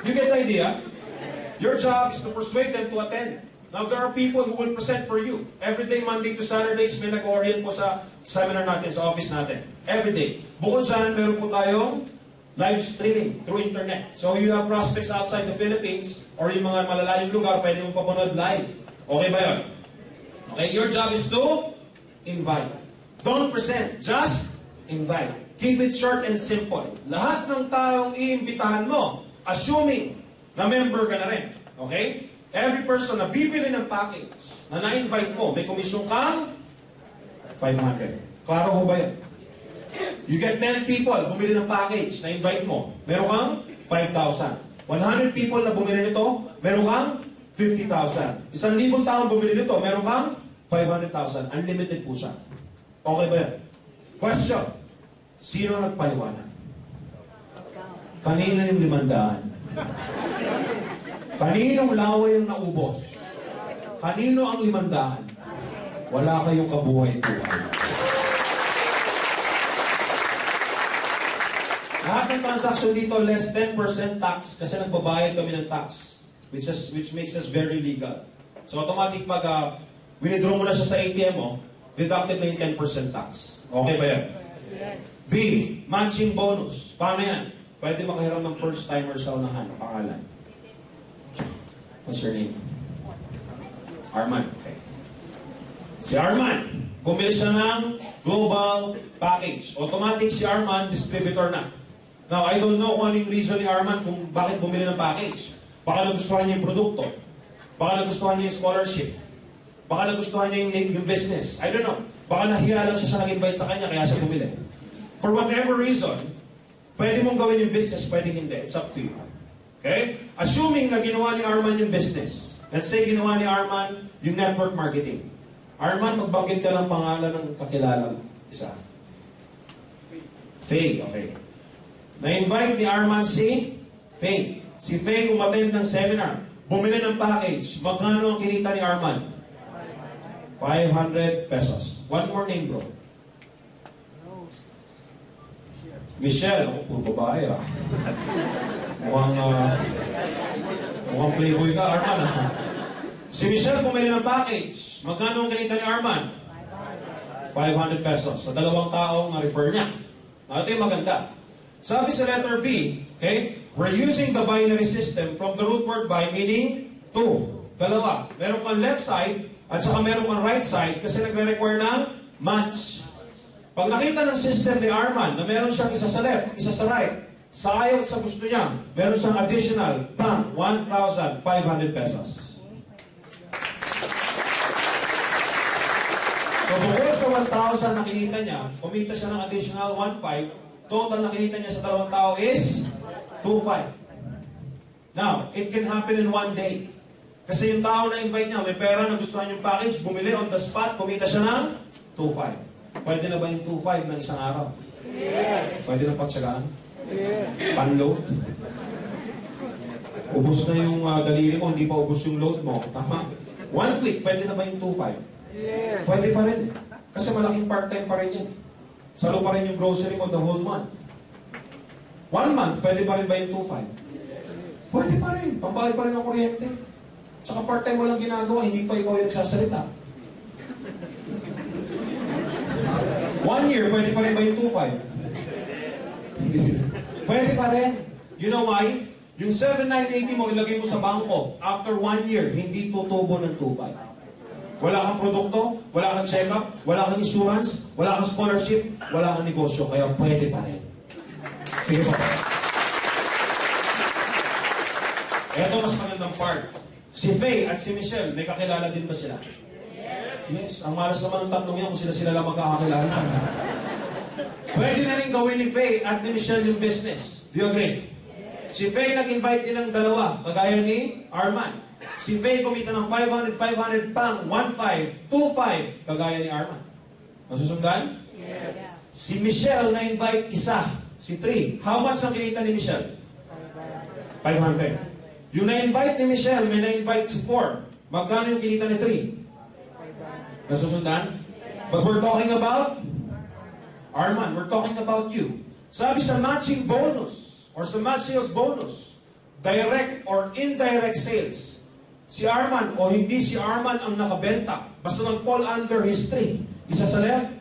S1: You get the idea? Your job is to persuade them to attend. Now, there are people who will present for you. Every day, Monday to Saturdays, may nag-orient po sa seminar natin, sa office natin. Every day. Bukod dyan, meron po tayong live streaming through internet. So, you have prospects outside the Philippines or yung mga malalayong lugar, pwede mong papanood live. Okay ba yun? Okay, your job is to invite. Don't present, just invite. Keep it short and simple. Lahat ng taong iimbitahan mo, assuming na member ka na rin. Okay? Every person na bibili ng package na na-invite mo, may komisyon kang 500. Klaro ho ba yan? You get 10 people bumili ng package na invite mo, meron kang 5,000. 100 people na bumili nito, meron kang 50,000. 1,000 taong bumili nito, meron kang 500,000. Unlimited po siya. Okay ba yan? Question. Sino nagpaliwanag? Kanina yung 500? Kaninong laway ang naubos? Kanino ang 500? Wala kayong kabuhay-buhay. Lahat ng transaction dito, less 10% tax kasi nagbabayad kami ng tax, which makes us very legal. So automatic pag withdraw mo na siya sa ATM mo, deducted na yung 10% tax. Okay ba yan?
S2: Yes.
S1: B, matching bonus. Paano yan? Pwede makahiram ng first timer sa unahan. Pangalan. What's your name? Arman. Okay. Si Arman, bumili siya ng global package. Automatic si Arman, distributor na. Now, I don't know kung anong reason ni Arman kung bakit bumili ng package. Baka nagustuhan niya yung produkto. Baka nagustuhan niya yung scholarship. Baka nagustuhan niya yung business. I don't know. Baka nahiya lang siya sa nag-invite sa kanya, kaya siya bumili. For whatever reason, pwede mong gawin yung business, pwede hindi. It's up to you. Okay? Assuming na ginawa ni Arman yung business. Let's say ginawa ni Arman yung network marketing. Arman, magbanggit ka ng pangalan ng kakilalang isa. Faye, okay. Na-invite ni Arman si Faye. Si Faye umattend ng seminar. Bumili ng package. Magkano ang kinita ni Arman? 500 pesos. One more name, bro. Michelle. Oh, puro babae ah. Mukhang playboy ka, Arman ah. Si Michelle bumili ng package. Magkano ang kinita ni Arman? 500 pesos. Sa dalawang taong refer niya. Ito yung maganda. Sabi sa letter B, okay, we're using the binary system from the root word by, meaning 2. Dalawa. Meron kang left side at saka meron kang right side kasi nagre-require ng match. Pag nakita ng system ni Arman na meron siyang isa sa left, isa sa right, sa ayaw sa gusto niya, meron siyang additional pang 1,500 pesos. So bukod sa 1,000 na kinita niya, kumita siya ng additional 1,500. Total na kinita niya sa dalawang tao is 2,500. Now, it can happen in one day. Kasi yung tao na invite niya, may pera, nagustuhan yung package, bumili on the spot, kumita siya ng 2.5. Pwede na ba yung 2.5 ng isang araw? Yes. Pwede na pagtsagaan? Yes. Pan-load? Ubus na yung daliri mo, hindi pa ubus yung load mo. Tama? One click, pwede na ba yung 2.5? Yes. Pwede pa rin. Kasi malaking part-time pa rin yan. Salo pa rin yung grocery mo the whole month. 1 month, pwede pa rin ba yung 2.5? Pwede pa rin. Pambayad pa rin ang kuryente. Tsaka part-time mo lang ginagawa, hindi pa ikaw yung nagsasalita. 1 year, pwede pa rin ba yung 2.5? Pwede pa rin. You know why? Yung 7,980 mo, ilagay mo sa bangko. After 1 year, hindi tutubo ng 2.5. Wala kang produkto, wala kang check-up, wala kang insurance, wala kang scholarship, wala kang negosyo, kaya pwede pa rin. Sige po. Ito mas magandang part. Si Faye at si Michelle, may kakilala din ba sila? Yes. Ang malas naman ng tatlong yan kung sila lang magkakakilala. Pwede na rin gawin ni Faye at ni Michelle yung business. Do you agree? Si Faye nag-invite din ng dalawa, kagaya ni Arman. Si Faye kumita ng 500, pang 1.5, 2.5, kagaya ni Arman. Masusundan? Yes. Si Michelle na-invite isa, si 3. How much ang kinita ni Michelle? 500. Yung na-invite ni Michelle, may na-invite si 4. Magkano yung kinita ni 3? Nasusundan? But we're talking about Arman, we're talking about you. Sabi sa matching bonus, or sa match sales bonus, direct or indirect sales, si Arman o hindi si Arman ang nakabenta, basta nag-fall under his 3. Isa sa left,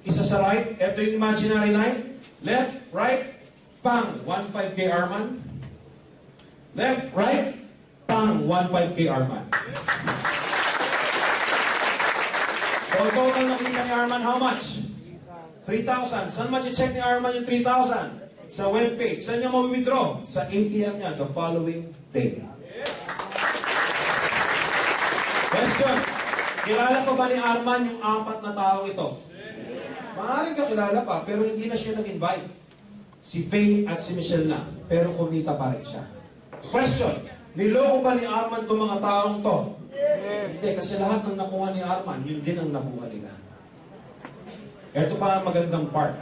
S1: isa sa right. Ito yung imaginary line. Left, right, pang, 1.5 kay Arman. Left, right, pang, 1.5 kay Arman. So, total nakita ni Arman, how much? 3,000. Saan ma-check ni Arman yung 3,000? Sa webpage. Saan niya ma-withdraw? Sa ATM niya the following day. Question. Kilala pa ba ni Arman yung 4 na tao ito? Maaaring kakilala pa, pero hindi na siya nag-invite. Si Faye at si Michelle na, pero kumita pa rin siya. Question. Niloko ba ni Arman itong mga taong to? Hindi, kasi lahat ng nakuha ni Arman, yun din ang nakuha nila. Ito pa ang magandang part.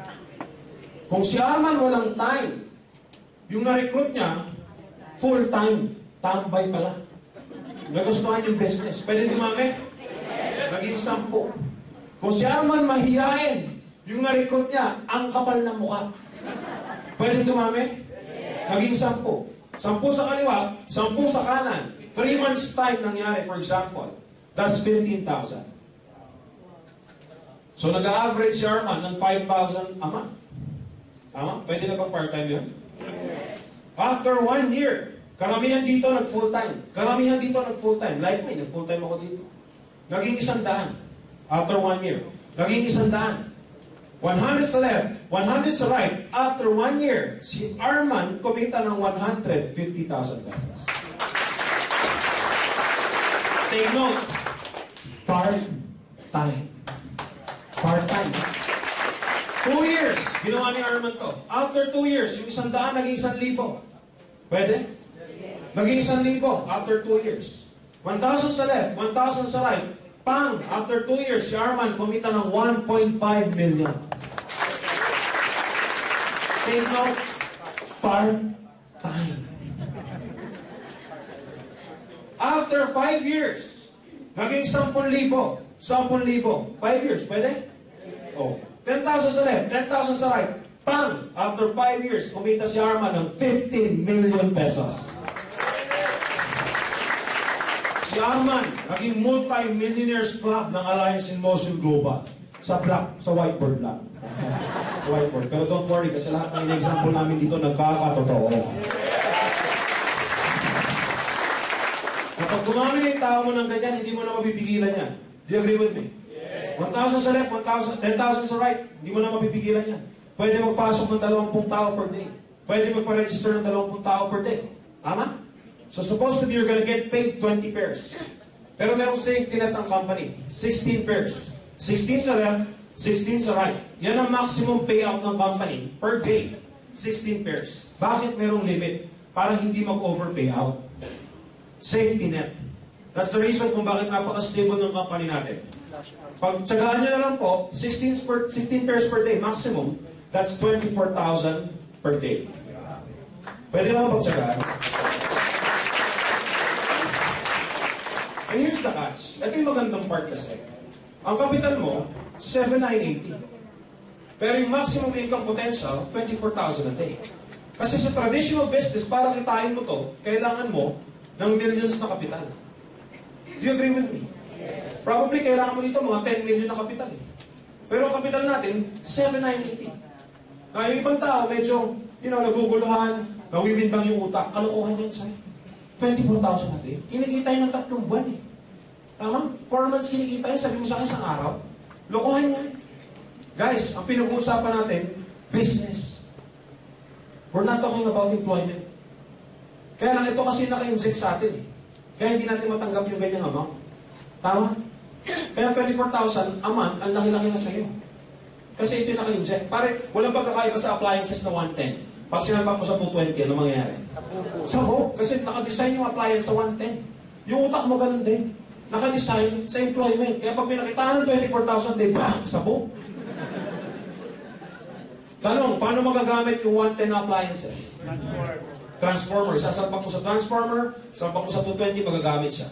S1: Kung si Arman walang time, yung na-recruit niya, full-time, tambay pala. Nagustuhan yung business. Pwede dumami? Naging 10. Kung si Arman mahihain, yung na-recruit niya, ang kapal ng mukha. Pwede dumami? Naging 10. 10 sa kaliwa, 10 sa kanan. 3 months time nangyari, for example. That's 15,000. So nag-average si Arman ng 5,000 a month. Tama? Pwede na bang part-time yun? After 1 year, karamihan dito nag-full-time. Karamihan dito nag-full-time. Like me, nag-full-time ako dito. Naging 100. After 1 year. Naging 100. 100 sa left, 100 sa right. After 1 year, si Arman kumita ng 150,000 pesos. Take note. Part-time. Part-time. 2 years, ginawa ni Arman to. After 2 years, yung 100 naging 1,000. Pwede? Naging 1,000 after 2 years. 1,000 sa left, 1,000 sa right. Pang! After 2 years, si Arman kumita ng 1.5 million. Take note, part-time. After 5 years, naging 10,000. 10,000. 5 years, pwede? Oh. 10,000 sa left, 10,000 sa right. Pang! After 5 years, kumita si Arman ng 15 million pesos. Si Arman, naging multi-millionaires club ng Alliance in Motion Global. Sa black, sa whiteboard lang. Sa whiteboard. Pero don't worry, kasi lahat ng example namin dito nagkakatotoo. Kapag gumamit na yung tao mo ng ganyan, hindi mo na mapipigilan yan. Do you agree with me? 1,000 sa left, 10,000 sa right. Hindi mo na mapipigilan yan. Pwede magpasok ng 20 tao per day. Pwede magpa-register ng 20 tao per day. Tama? So supposed to be you're gonna get paid 20 pairs. Pero merong safety net ang company. 16 pairs. 16 sa left, 16 sa right. Yan ang maximum payout ng company per day. 16 pairs. Bakit merong limit? Para hindi mag-over payout. Safety net. That's the reason kung bakit napaka-stable ng company natin. Pag tsagaan nyo na lang po, 16 pairs per day maximum, that's 24,000 per day. Pwede naman pagtsagaan. And here's the catch. Ito yung magandang part kasi. Ang capital mo, 7,980. Pero yung maximum income potential, 24,000 a day. Kasi sa traditional business, para kitain mo to, kailangan mo ng millions na kapital. Do you agree with me? Yes. Probably kailangan mo dito mga 10 million na kapital. Pero ang kapital natin, 7,980. Yung ibang tao, medyo, naguguluhan, nawiwindang yung utak, kalokohan yun sa'yo. 24,000 natin. Kinikita yun ng 3 buwan eh. Tama? 4 months kinikita yun, sabi mo sa akin sa araw. Lokohan yan. Guys, ang pinag-uusapan natin, business. We're not talking about employment. Kaya lang ito kasi naka-inject sa atin eh. Kaya hindi natin matanggap yung ganyang amount. Tama? Kaya 24,000 a month, ang laki-laki na sa'yo. Kasi ito yung naka-inject. Pare, walang pagkakaiba sa appliances na 110. Pag sinampak mo sa 220, ano mangyayari? Sabo. Kasi naka-design yung appliance sa 110. Yung utak mo ganun din. Naka-design sa employment. Kaya pag pinakitaan ng 24,000, di ba? Sabo. Tanong, paano magagamit yung 110 na appliances? Transformer. Sasampak mo sa transformer, sampak mo sa 220, magagamit siya.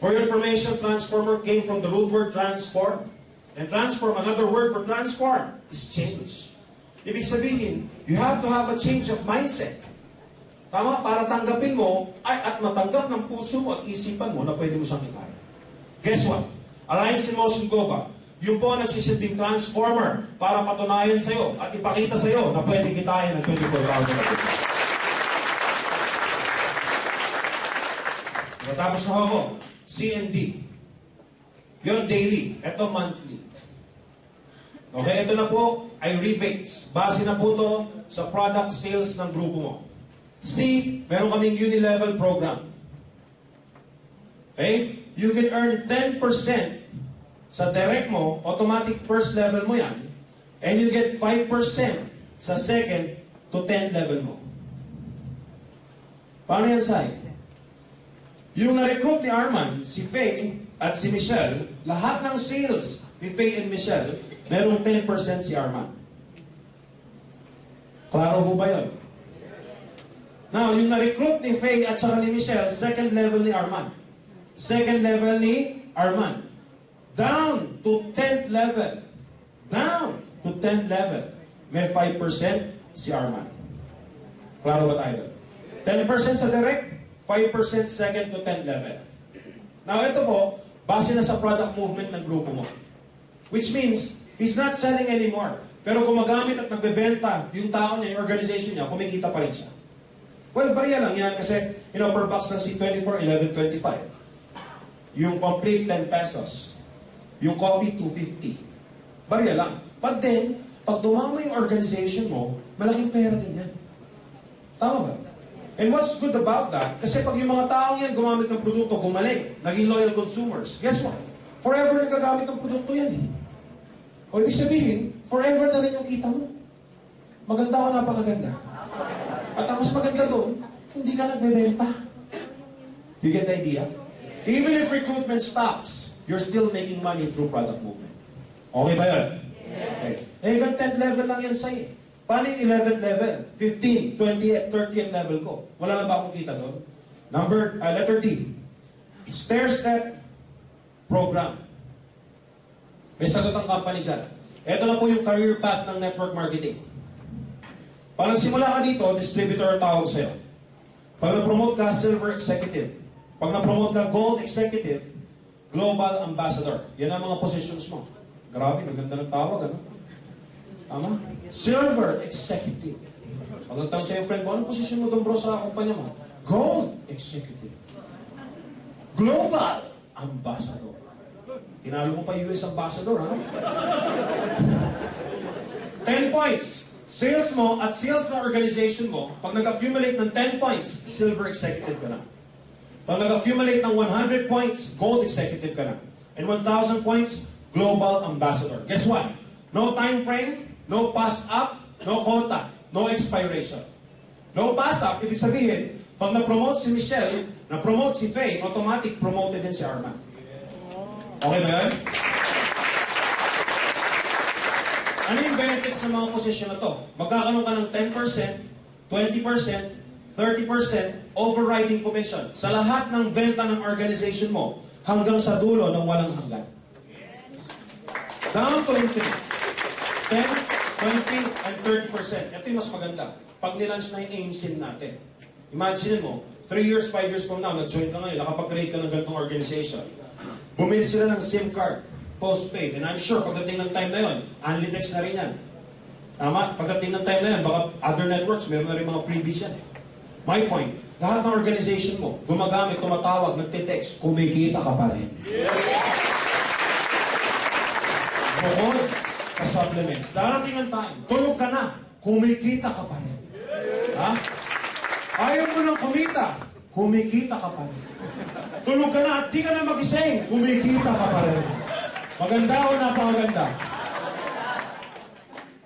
S1: For your information, transformer came from the root word transform. And transform, another word for transform, is change. Ibig sabihin, you have to have a change of mindset. Tama? Para tanggapin mo, at matanggap ng puso mo at isipan mo na pwede mo siyang ikaya. Guess what? Alliance in Motion Global, yung po ang nagsisilbing transformer para patunayan sa'yo at ipakita sa'yo na pwede kitain ng 24,000. Matapos na ako, C&D. Yun daily. Ito monthly. Okay, ito na po ay rebates. Base na po to sa product sales ng grupo mo. C, meron kaming uni-level program. Okay? You can earn 10% sa direct mo, automatic first level mo yan, and you get 5% sa second to 10 level mo. Paano yan, Sai? Yung na-recruit ni Arman, si Faye at si Michelle, lahat ng sales ni Faye and Michelle, merong 10% si Arman. Klaro ho ba yun? Now, yung na-recruit ni Faye at saka ni Michelle, second level ni Arman. Second level ni Arman. Down to 10th level. Down to 10th level. May 5% si Arman. Klaro ba tayo? 10% sa direct, 5% second to 10th level. Now, ito po, base na sa product movement ng grupo mo. Which means, he's not selling anymore. Pero gumagamit at nagbebenta yung tao niya, yung organization niya, kumikita pa rin siya. Well, bariya lang yan kasi, per box ng C24, 11.25. Yung complete, 10 pesos. Yung coffee, 250. Bariya lang. But then, pag dumama yung organization mo, malaking pera din yan. Tama ba? And what's good about that, kasi pag yung mga taong yan gumamit ng produkto, gumaling, naging loyal consumers, guess what? Forever nagagamit ng produkto yan eh. O ibig sabihin, forever na rin yung kita mo. Maganda o napakaganda. At ang mas maganda doon, hindi ka nagbebenta. You get the idea? Even if recruitment stops, you're still making money through product movement. Okay ba yun? Okay. Eh, hanggang 10th level lang yan sa'yo. Paano yung 11th level? 15, 20th, 30th level ko. Wala na ba akong kita doon? Letter D. Stair-step program. May sagot ang company dyan. Ito na po yung career path ng network marketing. Pag nagsimula ka dito, distributor ang tawag sa'yo. Pag na-promote ka, silver executive. Pag na-promote ka, gold executive, global ambassador. Yan ang mga positions mo. Grabe, maganda ng tawag, ano? Tama? Silver executive. Pag nagtanong sa'yo, friend mo, anong position mo doon bro sa kumpanya mo? Gold executive. Global ambassador. Tinalo mo pa US ambassador, ha? 10 points. Sales mo at sales na organization mo, pag nag-accumulate ng 10 points, silver executive ka na. Pag nag-accumulate ng 100 points, gold executive ka na. And 1,000 points, global ambassador. Guess what? No time frame, no pass up, no quota, no expiration. No pass up, ibig sabihin, pag na-promote si Michelle, na-promote si Faye, automatic promoted din si Arman. Okay ba yan? Ano yung benefits ng mga posisyon na to? Magkakaroon ka ng 10%, 20%, 30% overriding commission sa lahat ng benta ng organization mo hanggang sa dulo ng walang hanggan. Down to infinite. 10, 20, and 30%. Ito yung mas maganda. Pag nilunch na yung AIMSIN natin. Imagine mo, 3 years, 5 years from now, nag-join ka ngayon, nakapag-create ka ng ganitong organization. Bumili sila ng SIM card, postpaid, and I'm sure pagdating ng time na yun, Unlitex na rin yan. Tama? Pagdating ng time na yan, baka other networks, meron na rin mga freebies yan. My point, lahat ng organization mo, gumagamit, tumatawag, nagtitext, kumikita ka pa rin. Bukod sa supplements, darating ang time, tulog ka na, kumikita ka pa rin. Ha? Ayaw mo nang kumikita ka pa rin. Tulog ka na at di ka na magising, kumikita ka pa rin. Maganda o napakaganda?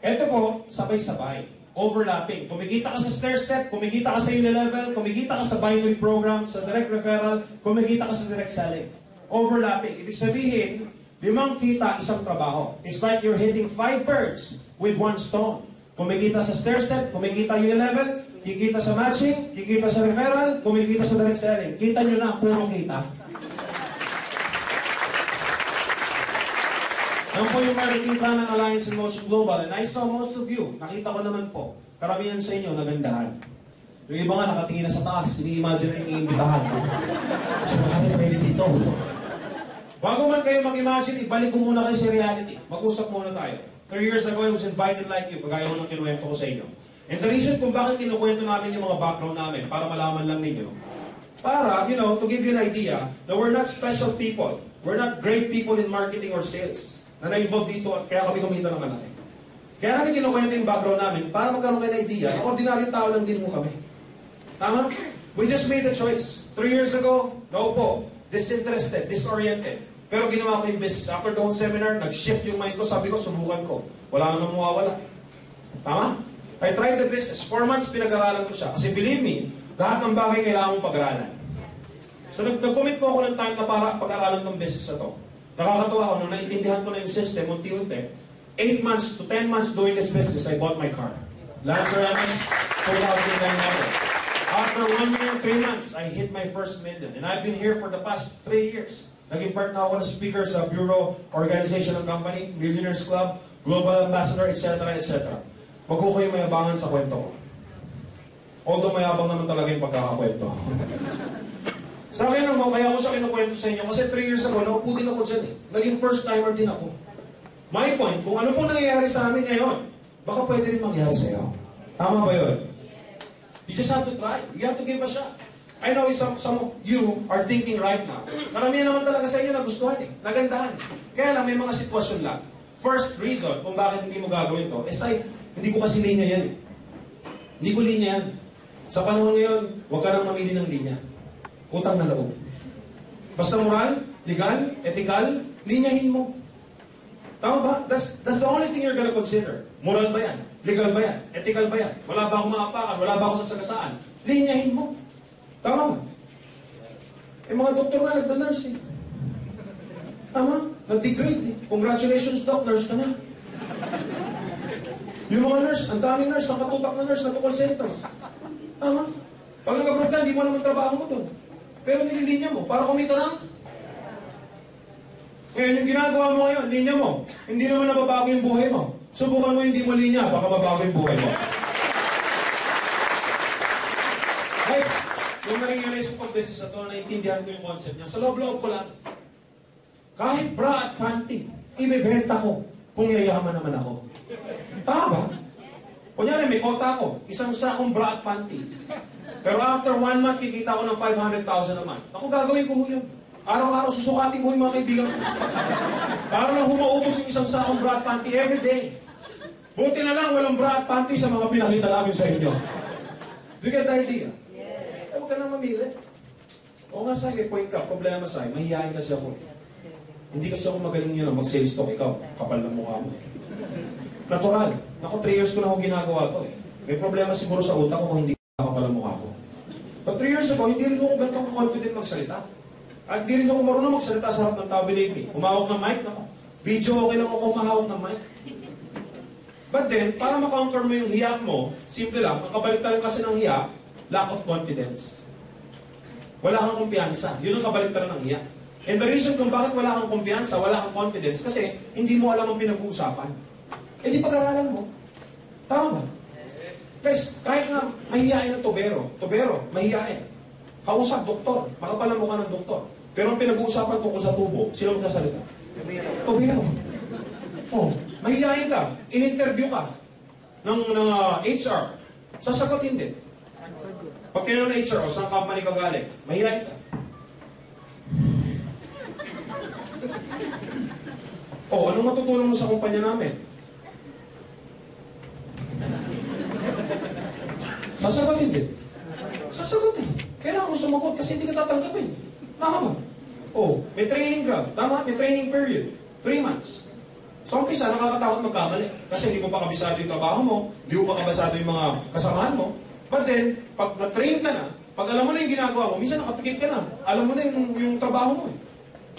S1: Ito po, sabay-sabay. Overlapping. Kumikita ka sa stair step, kumikita ka sa unilevel, kumikita ka sa binary program, sa direct referral, kumikita ka sa direct selling. Overlapping. Ibig sabihin, 5 kita, isang trabaho. It's like you're hitting 5 birds with 1 stone. Kumikita sa stair step, kumikita unilevel, kikita sa matching, kikita sa referral, kumikita sa direct selling. Kita nyo na, puro kita. Yan po yung marketing plan ng Alliance in Motion Global. And I saw most of you, nakita ko naman po, karamihan sa inyo nagandahan. Yung iba nga nakatingin na sa taas, ini-imagine na yung iimbitahan. So, bakit pwede dito? Bago man kayo mag-imagine, ibalik ko muna kayo sa reality. Mag-usap muna tayo. 3 years ago, I was invited like you, kagaya ko ng kinuwento ko sa inyo. And the reason kung bakit kinukwento namin yung mga background namin, para malaman lang ninyo, para, to give you an idea, that we're not special people. We're not great people in marketing or sales. Na na-involve dito, kaya kami kumita ng malaki. Kaya namin kinukwento yung background namin para magkaroon kayo ng idea na ordinary tao lang din mo kami. Tama? We just made a choice. 3 years ago, no po, disinterested, disoriented. Pero ginawa ko yung business. After the whole seminar, nag-shift yung mind ko, sabi ko, subukan ko. Wala nang mawawala. Tama? I tried the business. 4 months pinag-aralan ko siya. Kasi believe me, lahat ng bagay kailangan mong pag-aralan. So nag-commit po ako ng time na para pag-aralan ng business na to. Nakakatuwa ako, nung naintindihan ko na yung system, unti-unti, 8 months to 10 months doing this business, I bought my car. Lancer MS 2009 model. After 1 year and 3 months, I hit my first million. And I've been here for the past 3 years. Naging part na ako ng speaker sa Bureau Organization ng Company, Millionaires Club, Global Ambassador, etc. etc. Wag ko kayo mayabangan sa kwento ko. Although mayabang naman talaga yung pagkakakwento. Sa akin naman, kaya ako siya kinukwento sa inyo kasi 3 years ago, naupo din ako dyan eh. Naging first timer din ako. My point, kung ano po nangyayari sa amin ngayon, baka pwede rin mangyari sa iyo. Tama ba yun? You just have to try. You have to give a shot. I know some of you are thinking right now, karamihan naman talaga sa inyo nagustuhan eh, nagandahan. Kaya lang may mga sitwasyon lang. First reason kung bakit hindi mo gagawin to, hindi ko kasi linya yan eh. Hindi ko linya yan. Sa panahon ngayon, huwag ka nang mamili ng linya. Utang na loob. Basta moral, legal, ethical, linyahin mo. Tama ba? That's the only thing you're gonna consider. Moral ba yan? Legal ba yan? Ethical ba yan? Wala ba akong maapakan? Wala ba akong sasagasaan? Linyahin mo. Tama ba? Eh mga doktor nga nagda-nurse eh. Tama? Nag-degrade eh. Congratulations doc, nurse ka na. Yung mga nurse, ang daming nurse, ang katutak na nurse, nagko-call center. Tama? Pag nag-abroad ka, hindi mo naman trabaho mo doon. Pero nililinya mo, para kumita lang. Ngayon, yung ginagawa mo ngayon, linya mo. Hindi naman nababago yung buhay mo. Subukan mo hindi mo linya, baka mabago yung buhay mo. Guys, yung na-realize ko pag-business na ito, naiintindihan ko yung concept niya. Sa loob-loob ko lang, kahit bra at panty, ibebenta ko kung yayaman naman ako. Tama ba? Kunyari, may kota ko, isang sakong bra at panty. Pero after 1 month, kikita ko ng 500,000 naman. Ako gagawin ko yun. Araw-araw susukatin ko yung mga kaibigan ko. Para lang humaubos yung isang sakong bra at panty every day. Buti na lang walang bra at panty sa mga pinakita namin sa inyo. Do you get the idea? Yes. Huwag ka na mamili. O nga sa'yo, may point ka. Problema sa'yo, mahihayin kasi ako. Hindi kasi ako magaling yun mag-sales talk. Ikaw, kapal ng mukha mo. Natural. Ako, 3 years ko na ako ginagawa to eh. May problema siguro sa utak ko kung hindi kapal ng mukha ko. But 3 years ago, hindi rin ako ganito confident magsalita. At hindi rin ako marunong magsalita sa harap ng tao, believe me. Humawak ng mic, nako. Video, okay lang ako mahawak ng mic. But then, para makonquer mo yung hiya mo, simple lang, ang kabaliktaran kasi ng hiya, lack of confidence. Wala kang kumpiyansa. Yun ang kabaliktaran ng hiya. And the reason kung bakit wala kang kumpiyansa, wala kang confidence, kasi hindi mo alam ang pinag-uusapan. Eh di pag-aralan mo. Tama ba? Guys, kahit nga mahihain ng tubero, mahihain. Kausap, doktor, makapalang mukha ng doktor. Pero ang pinag-uusapan tungkol sa tubo, sino magsasalita? Tubero. Oh, mahihain ka, in-interview ka ng HR, sasagutin din. Pag kinano ng HR, o saan company ka galing, mahihain ka. Oh, anong matutulong mo sa kumpanya namin? Sasagutin din. Sasagutin. Kailangan mo sumagot kasi hindi ka tatanggapin. Tama. Oh, may training ground. Tama, may training period. 3 months. So, umpisa, nakakatakot magkamali. Kasi hindi mo pa kabisado yung trabaho mo, hindi mo pa kabisado yung mga kasamahan mo. But then, pag na-train ka na, pag alam mo na yung ginagawa mo, minsan nakapikit ka na. Alam mo na yung trabaho mo.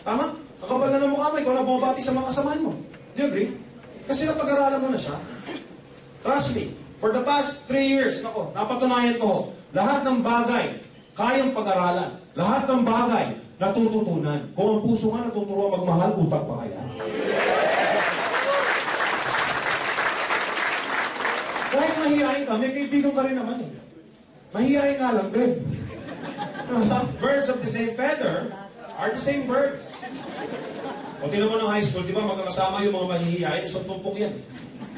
S1: Tama? Nakapal na ng mukha mo, ikaw na bumabati sa mga kasamahan mo. Do you agree? Kasi napag-aralan mo na siya. Trust me, for the past 3 years, napatunayan ko, lahat ng bagay, kayang pag-aralan. Lahat ng bagay, natututunan. Kung ang puso nga natuturuan magmahal, utak pa kaya? Kahit mahihain ka, may kaibigan ka rin naman eh. Mahihain nga lang din. Birds of the same feather are the same birds. O tinan mo ng high school, di ba magkakasama yung mga mahihiyain, isang tumpok yan.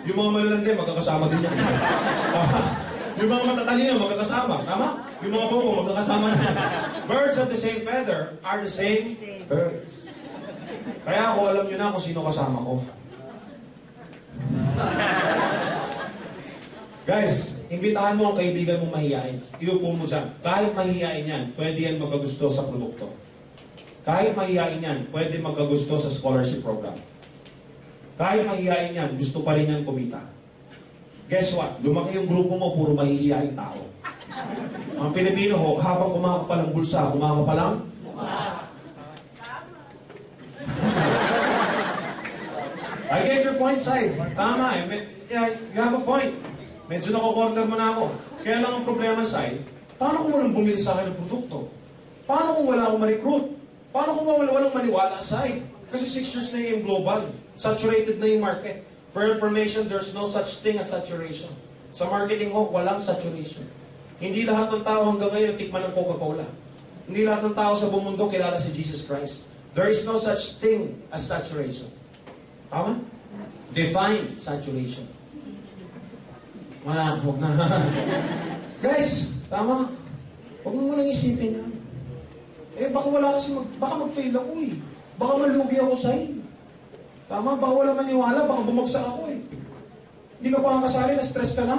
S1: Yung mga malalandi, magkakasama din yan. Yung mga matatalino, magkakasama. Tama? Yung mga bobo, magkakasama na. Birds of the same feather are the same birds. Kaya ako, alam nyo na kung sino kasama ko. Guys, imbitahan mo ang kaibigan mong mahihiyain. Iupo mo dyan. Kahit mahihiyain yan, pwede yan magkagusto sa produkto. Kahit mahihiyain yan, pwede magkagusto sa scholarship program. Kahit mahihiyain yan, gusto pa rin yan kumita. Guess what? Lumaki yung grupo mo, puro mahihiyain tao. Ang Pilipino ho, habang kumakapalang bulsa, kumakapalang? I get your point, Sai. Tama eh. You have a point. Medyo nako-corner mo na ako. Kaya lang ang problema, Sai, paano kung walang bumili sa akin ng produkto? Paano kung wala akong ma-recruit? Paano kung walang maniwala, Sai? Kasi 6 years na yung global. Saturated na yung market. For information, there's no such thing as saturation. Sa marketing ho, walang saturation. Hindi lahat ng tao hanggang ngayon natikman ng Coca-Cola. Hindi lahat ng tao sa buong mundo kilala si Jesus Christ. There is no such thing as saturation. Tama? Define saturation. Wala, huwag na. Guys, tama. Huwag mo lang isipin yan. Eh, baka wala kasi baka mag-fail ako eh. Baka malugi ako sa'yo. Tama, baka wala maniwala, baka bumagsak ako eh. Hindi ka pa kasali, na-stress ka na.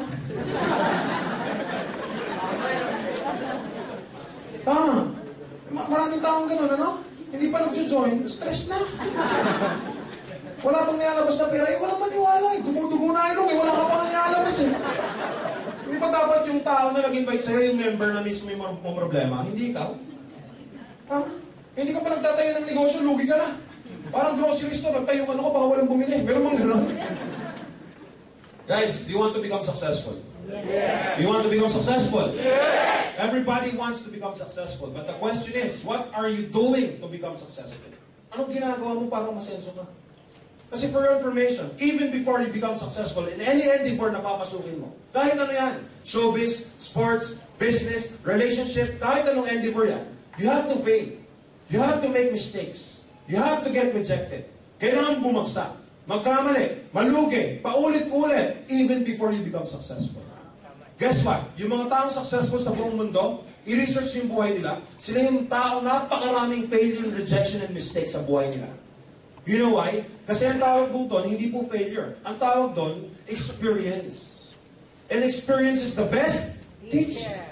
S1: Tama. Maraming taong ganun, ano? Hindi pa nag-join, stress na. Wala pang nilalabas na pera, eh, walang maniwala eh. Dumudugo na ilong eh, wala ka pang nilalabas eh. Hindi pa dapat yung tao na nag-invite sa'yo, yung member na mismo yung problema, hindi ikaw? Tama? Hindi ka pa nagtatayo ng negosyo, lugi ka na. Parang grocery store, nagtayo ka na ko, baka walang bumili. Meron bang gano'n? Guys, do you want to become successful? Yes. Do you want to become successful? Yes. Everybody wants to become successful. But the question is, what are you doing to become successful? Anong ginagawa mo para masenso ka? Kasi for your information, even before you become successful in any endeavor na papasukin mo, kahit ano yan, showbiz, sports, business, relationship, kahit anong endeavor yan, you have to fail. You have to make mistakes. You have to get rejected. Kailangan bumagsak, magkamali, malugi, paulit-ulit, even before you become successful. Guess what? Yung mga taong successful sa buong mundo, i-research yung buhay nila, sila yung tao napakaraming failure, rejection, and mistakes sa buhay nila. You know why? Kasi ang tawag po doon, hindi po failure. Ang tawag doon, experience. And experience is the best teacher.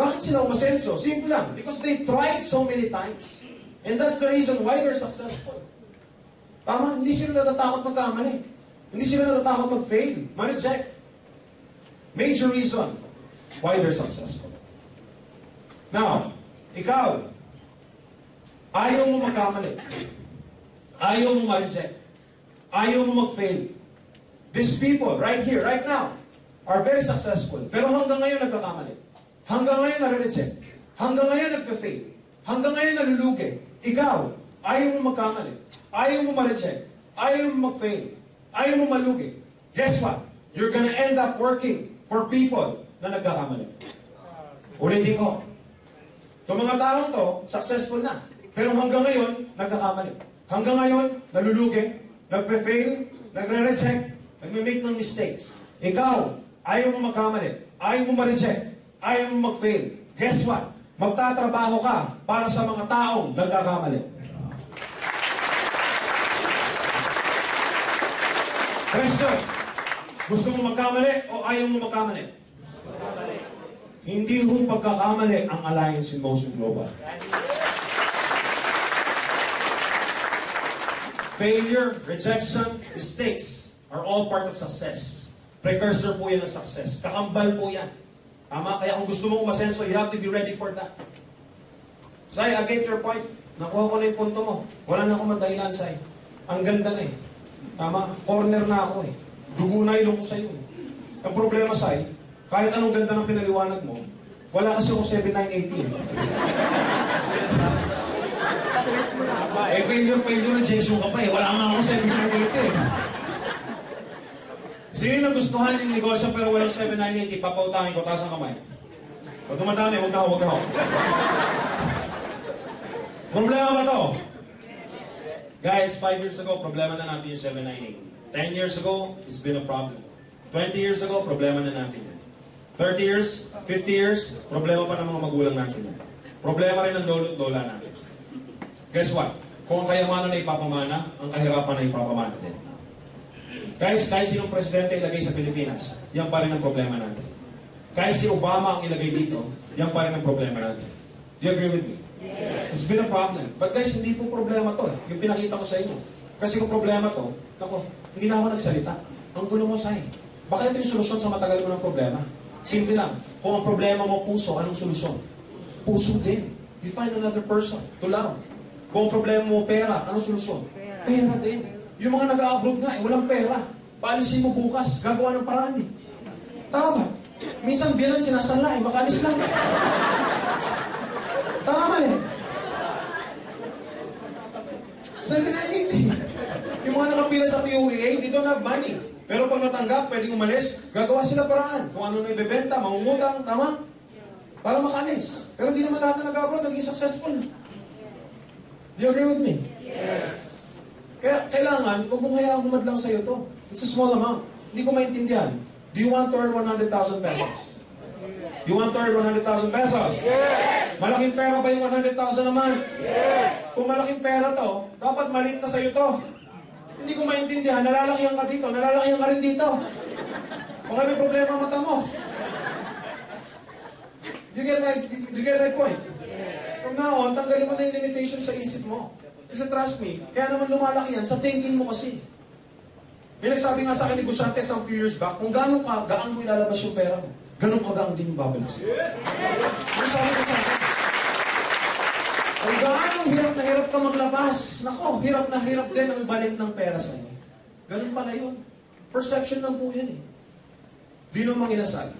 S1: Bakit sila umasenso? Simple lang. Because they tried so many times. And that's the reason why they're successful. Tama? Hindi sila natatakot magkamali. Hindi sila natatakot mag-fail, ma-reject. Major reason why they're successful. Now, ikaw, ayaw mo magkamali. Ayaw mo ma-reject. Ayaw mo mag-fail. These people, right here, right now, are very successful. Pero hanggang ngayon nagkakamali. Hanggang ngayon nare-reject. Hanggang ngayon nagpe-fail. Hanggang ngayon nalulugi. Ikaw, ayaw mo magkamali. Ayaw mo ma-reject. Ayaw mo mag-fail. Ayaw mo malugi. Guess what? You're gonna end up working for people na nagkakamali. Ulitin ko. Itong mga taong to, successful na. Pero hanggang ngayon, nagkakamali. Hanggang ngayon, nalulugi, nagpe-fail, nagre-reject, nagme-make ng mistakes. Ikaw, ayaw mo magkamali. Ayaw mo ma-reject. Ayaw mo mag-fail. Guess what? Magtatrabaho ka para sa mga taong nagkakamali. Question. Gusto mo magkamali o ayaw mo magkamali? Hindi ho pagkakamali ang Alliance in Motion Global. Failure, rejection, mistakes are all part of success. Precursor po yan ng success. Kakambal po yan. Tama? Kaya kung gusto mong umasenso, you have to be ready for that. Sai, I get your point. Nakuha ko na yung punto mo. Wala na akong madahilan, Sai. Ang ganda na eh. Tama? Corner na ako eh. Dugo na ilong ko sa'yo eh. Ang problema, Sai, kahit anong ganda ng pinaliwanag mo, wala kasi akong 7980 eh. Failure, rejection ka pa eh. Wala nga akong 7980 eh. Sino nagustuhan yung negosyo pero walang 7980, papautangin ko, taas ang kamay. Pag tumatami, huwag na ako. Problema ba to? Guys, 5 years ago, problema na natin yung 798. 10 years ago, it's been a problem. 20 years ago, problema na natin yan. 30 years, 50 years, problema pa ng mga magulang natin yan. Problema rin ng lolo't lola natin. Guess what? Kung ang kayamanan na ipapamana, ang kahirapan na ipapamana din. Guys, kahit sinong presidente ilagay sa Pilipinas, yan pa rin ang problema natin. Kahit si Obama ang ilagay dito, yan pa rin ang problema natin. Do you agree with me? Yes. It's been a problem. But guys, hindi po problema to. Yung pinakita ko sa inyo. Kasi kung problema to, ako, hindi na ako nagsalita. Ang gulo mo, Sai. Baka ito yung solusyon sa matagal mo ng problema. Simple lang. Kung ang problema mo puso, anong solusyon? Puso din. You find another person to love. Kung ang problema mo pera, anong solusyon? Pera din. Yung mga nag-a-abroad nga, walang pera. Paalisin mo bukas, gagawa ng paraan eh. Tama. Minsan bilang sinasala eh, makalis lang. Tama eh. 790. Yung mga nakapila sa POEA, they don't have money. Pero pag natanggap, pwedeng umalis, gagawa sila paraan. Kung ano na ibebenta, mangungutang, tama? Para makalis. Pero di naman lahat na nag-abroad, naging successful. Do you agree with me? Yes. Kaya kailangan, huwag mong hayaang humadlang sa'yo to. It's a small amount. Hindi ko maintindihan. Do you want to earn 100,000 pesos? You want to earn 100,000 pesos? Yes! Malaking pera ba yung 100,000 naman? Yes! Kung malaking pera to, dapat maliit na sa'yo to. Hindi ko maintindihan, nalalakihan ka dito, nalalakihan ka rin dito. Kung may problema ang mata mo. Do you get my point? From now on, tanggalin mo na yung limitation sa isip mo. Kasi trust me, kaya naman lumalaki yan sa thinking mo kasi. May nagsabi nga sa akin negosyante some few years back, kung gaano gaan mo ilalabas yung pera mo, ganun kagaan din yung babalik sa'yo. Ano sabi ko sa akin? Kung gaano hirap na hirap ka maglabas, nako, hirap na hirap din ang balik ng pera sa'yo. Ganun pala yun. Perception lang po yan eh. Dino Mang Inasal?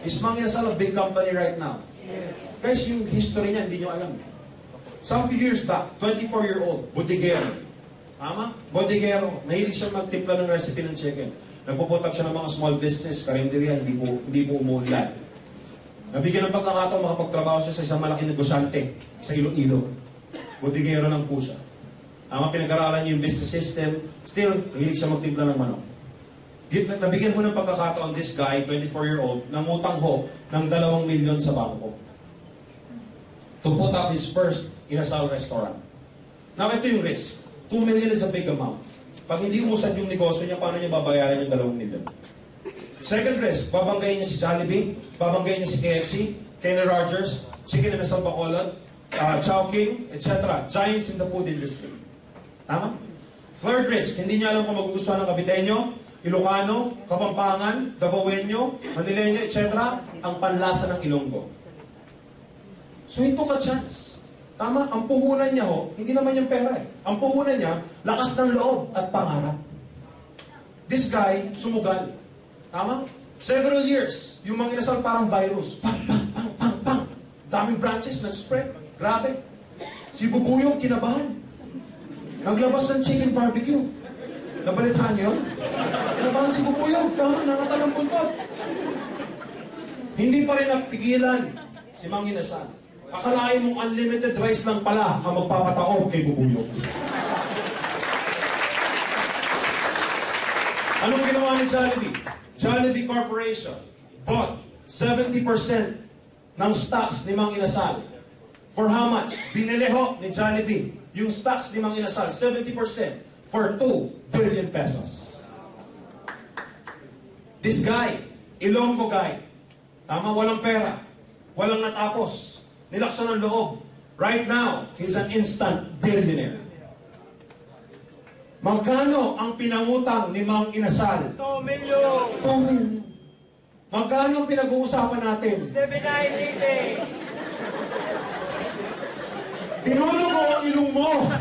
S1: Is Mang Inasal a big company right now? Guys, yung history niya, hindi nyo alam. Some few years back, 24-year-old, bodeguero. Tama? Bodeguero. Mahilig siya magtimpla ng recipe ng chicken. Nagpuput up siya ng mga small business, karinderya, hindi po umuunlad. Nabigyan ng pagkakataon, makapagtrabaho siya sa isang malaking negosyante sa Iloilo. Bodeguero lang po siya. Tama, pinag-aralan niya yung business system. Still, mahilig siya magtimpla ng manok. Nabigyan ho ng pagkakataon, this guy, 24-year-old, nangutang ho ng 2 milyon sa bangko. To put up his first Inasal restaurant. Now, ito yung risk. 2 million is a big amount. Pag hindi umusad yung negosyo niya, paano niya babayaran yung 2 million? Second risk, babanggayin niya si Jollibee, babanggayin niya si KFC, Kenny Rogers, Chicken Inasal Bacolod, Chowking, etc. Giants in the food industry. Tama? Third risk, hindi niya alam kung magugustuhan ng Caviteño, Ilocano, Kapampangan, Davaoenyo, Manileño, etc. ang panlasa ng Ilonggo. So he took a chance. Tama? Ang puhunan niya hindi naman yung pera eh. Ang puhunan niya, lakas ng loob at pangarap. This guy, sumugal. Tama? Several years, yung mga inasal parang virus. Pang, pang, pang, pang, pang. Daming branches, nag-spread. Grabe. Si Bubuyog, kinabahan. Naglabas ng chicken barbecue. Nabalitaan niyo yun? Kinabahan si Bubuyog. Tama, nakatalang buntot. Hindi pa rin napigilan si Mang Inasal. Akalain mong unlimited rice lang pala ang magpapataob kay Bubuyog. Anong ginawa ni Jollibee? Jollibee Corporation bought 70% ng stocks ni Mang Inasal. For how much? Binileho ni Jollibee yung stocks ni Mang Inasal, 70% for 2 billion pesos. This guy, Ilonggo guy, tama, walang pera, walang natapos, nilaksan ng loob. Right now, he's an instant billionaire. Magkano ang pinangutang ni Mang Inasal?
S2: 2 million.
S1: 2 million. Magkano ang pinag-uusapan natin?
S2: 7,980.
S1: Tinulo ko ang ilong mo.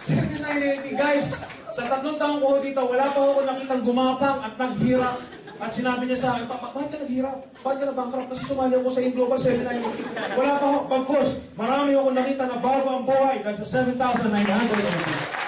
S1: 7,980. Guys, sa 3 taong ko dito, wala pa ako nakitang gumapang at naghirap. At sinabi niya sa akin, bakit ka naghirap? Bakit ka na-bankrupt? Kasi sumali ako sa Global 7,980. Wala pa ako. Pagkos, marami ako nakita na bago ang buhay dahil sa 7,980.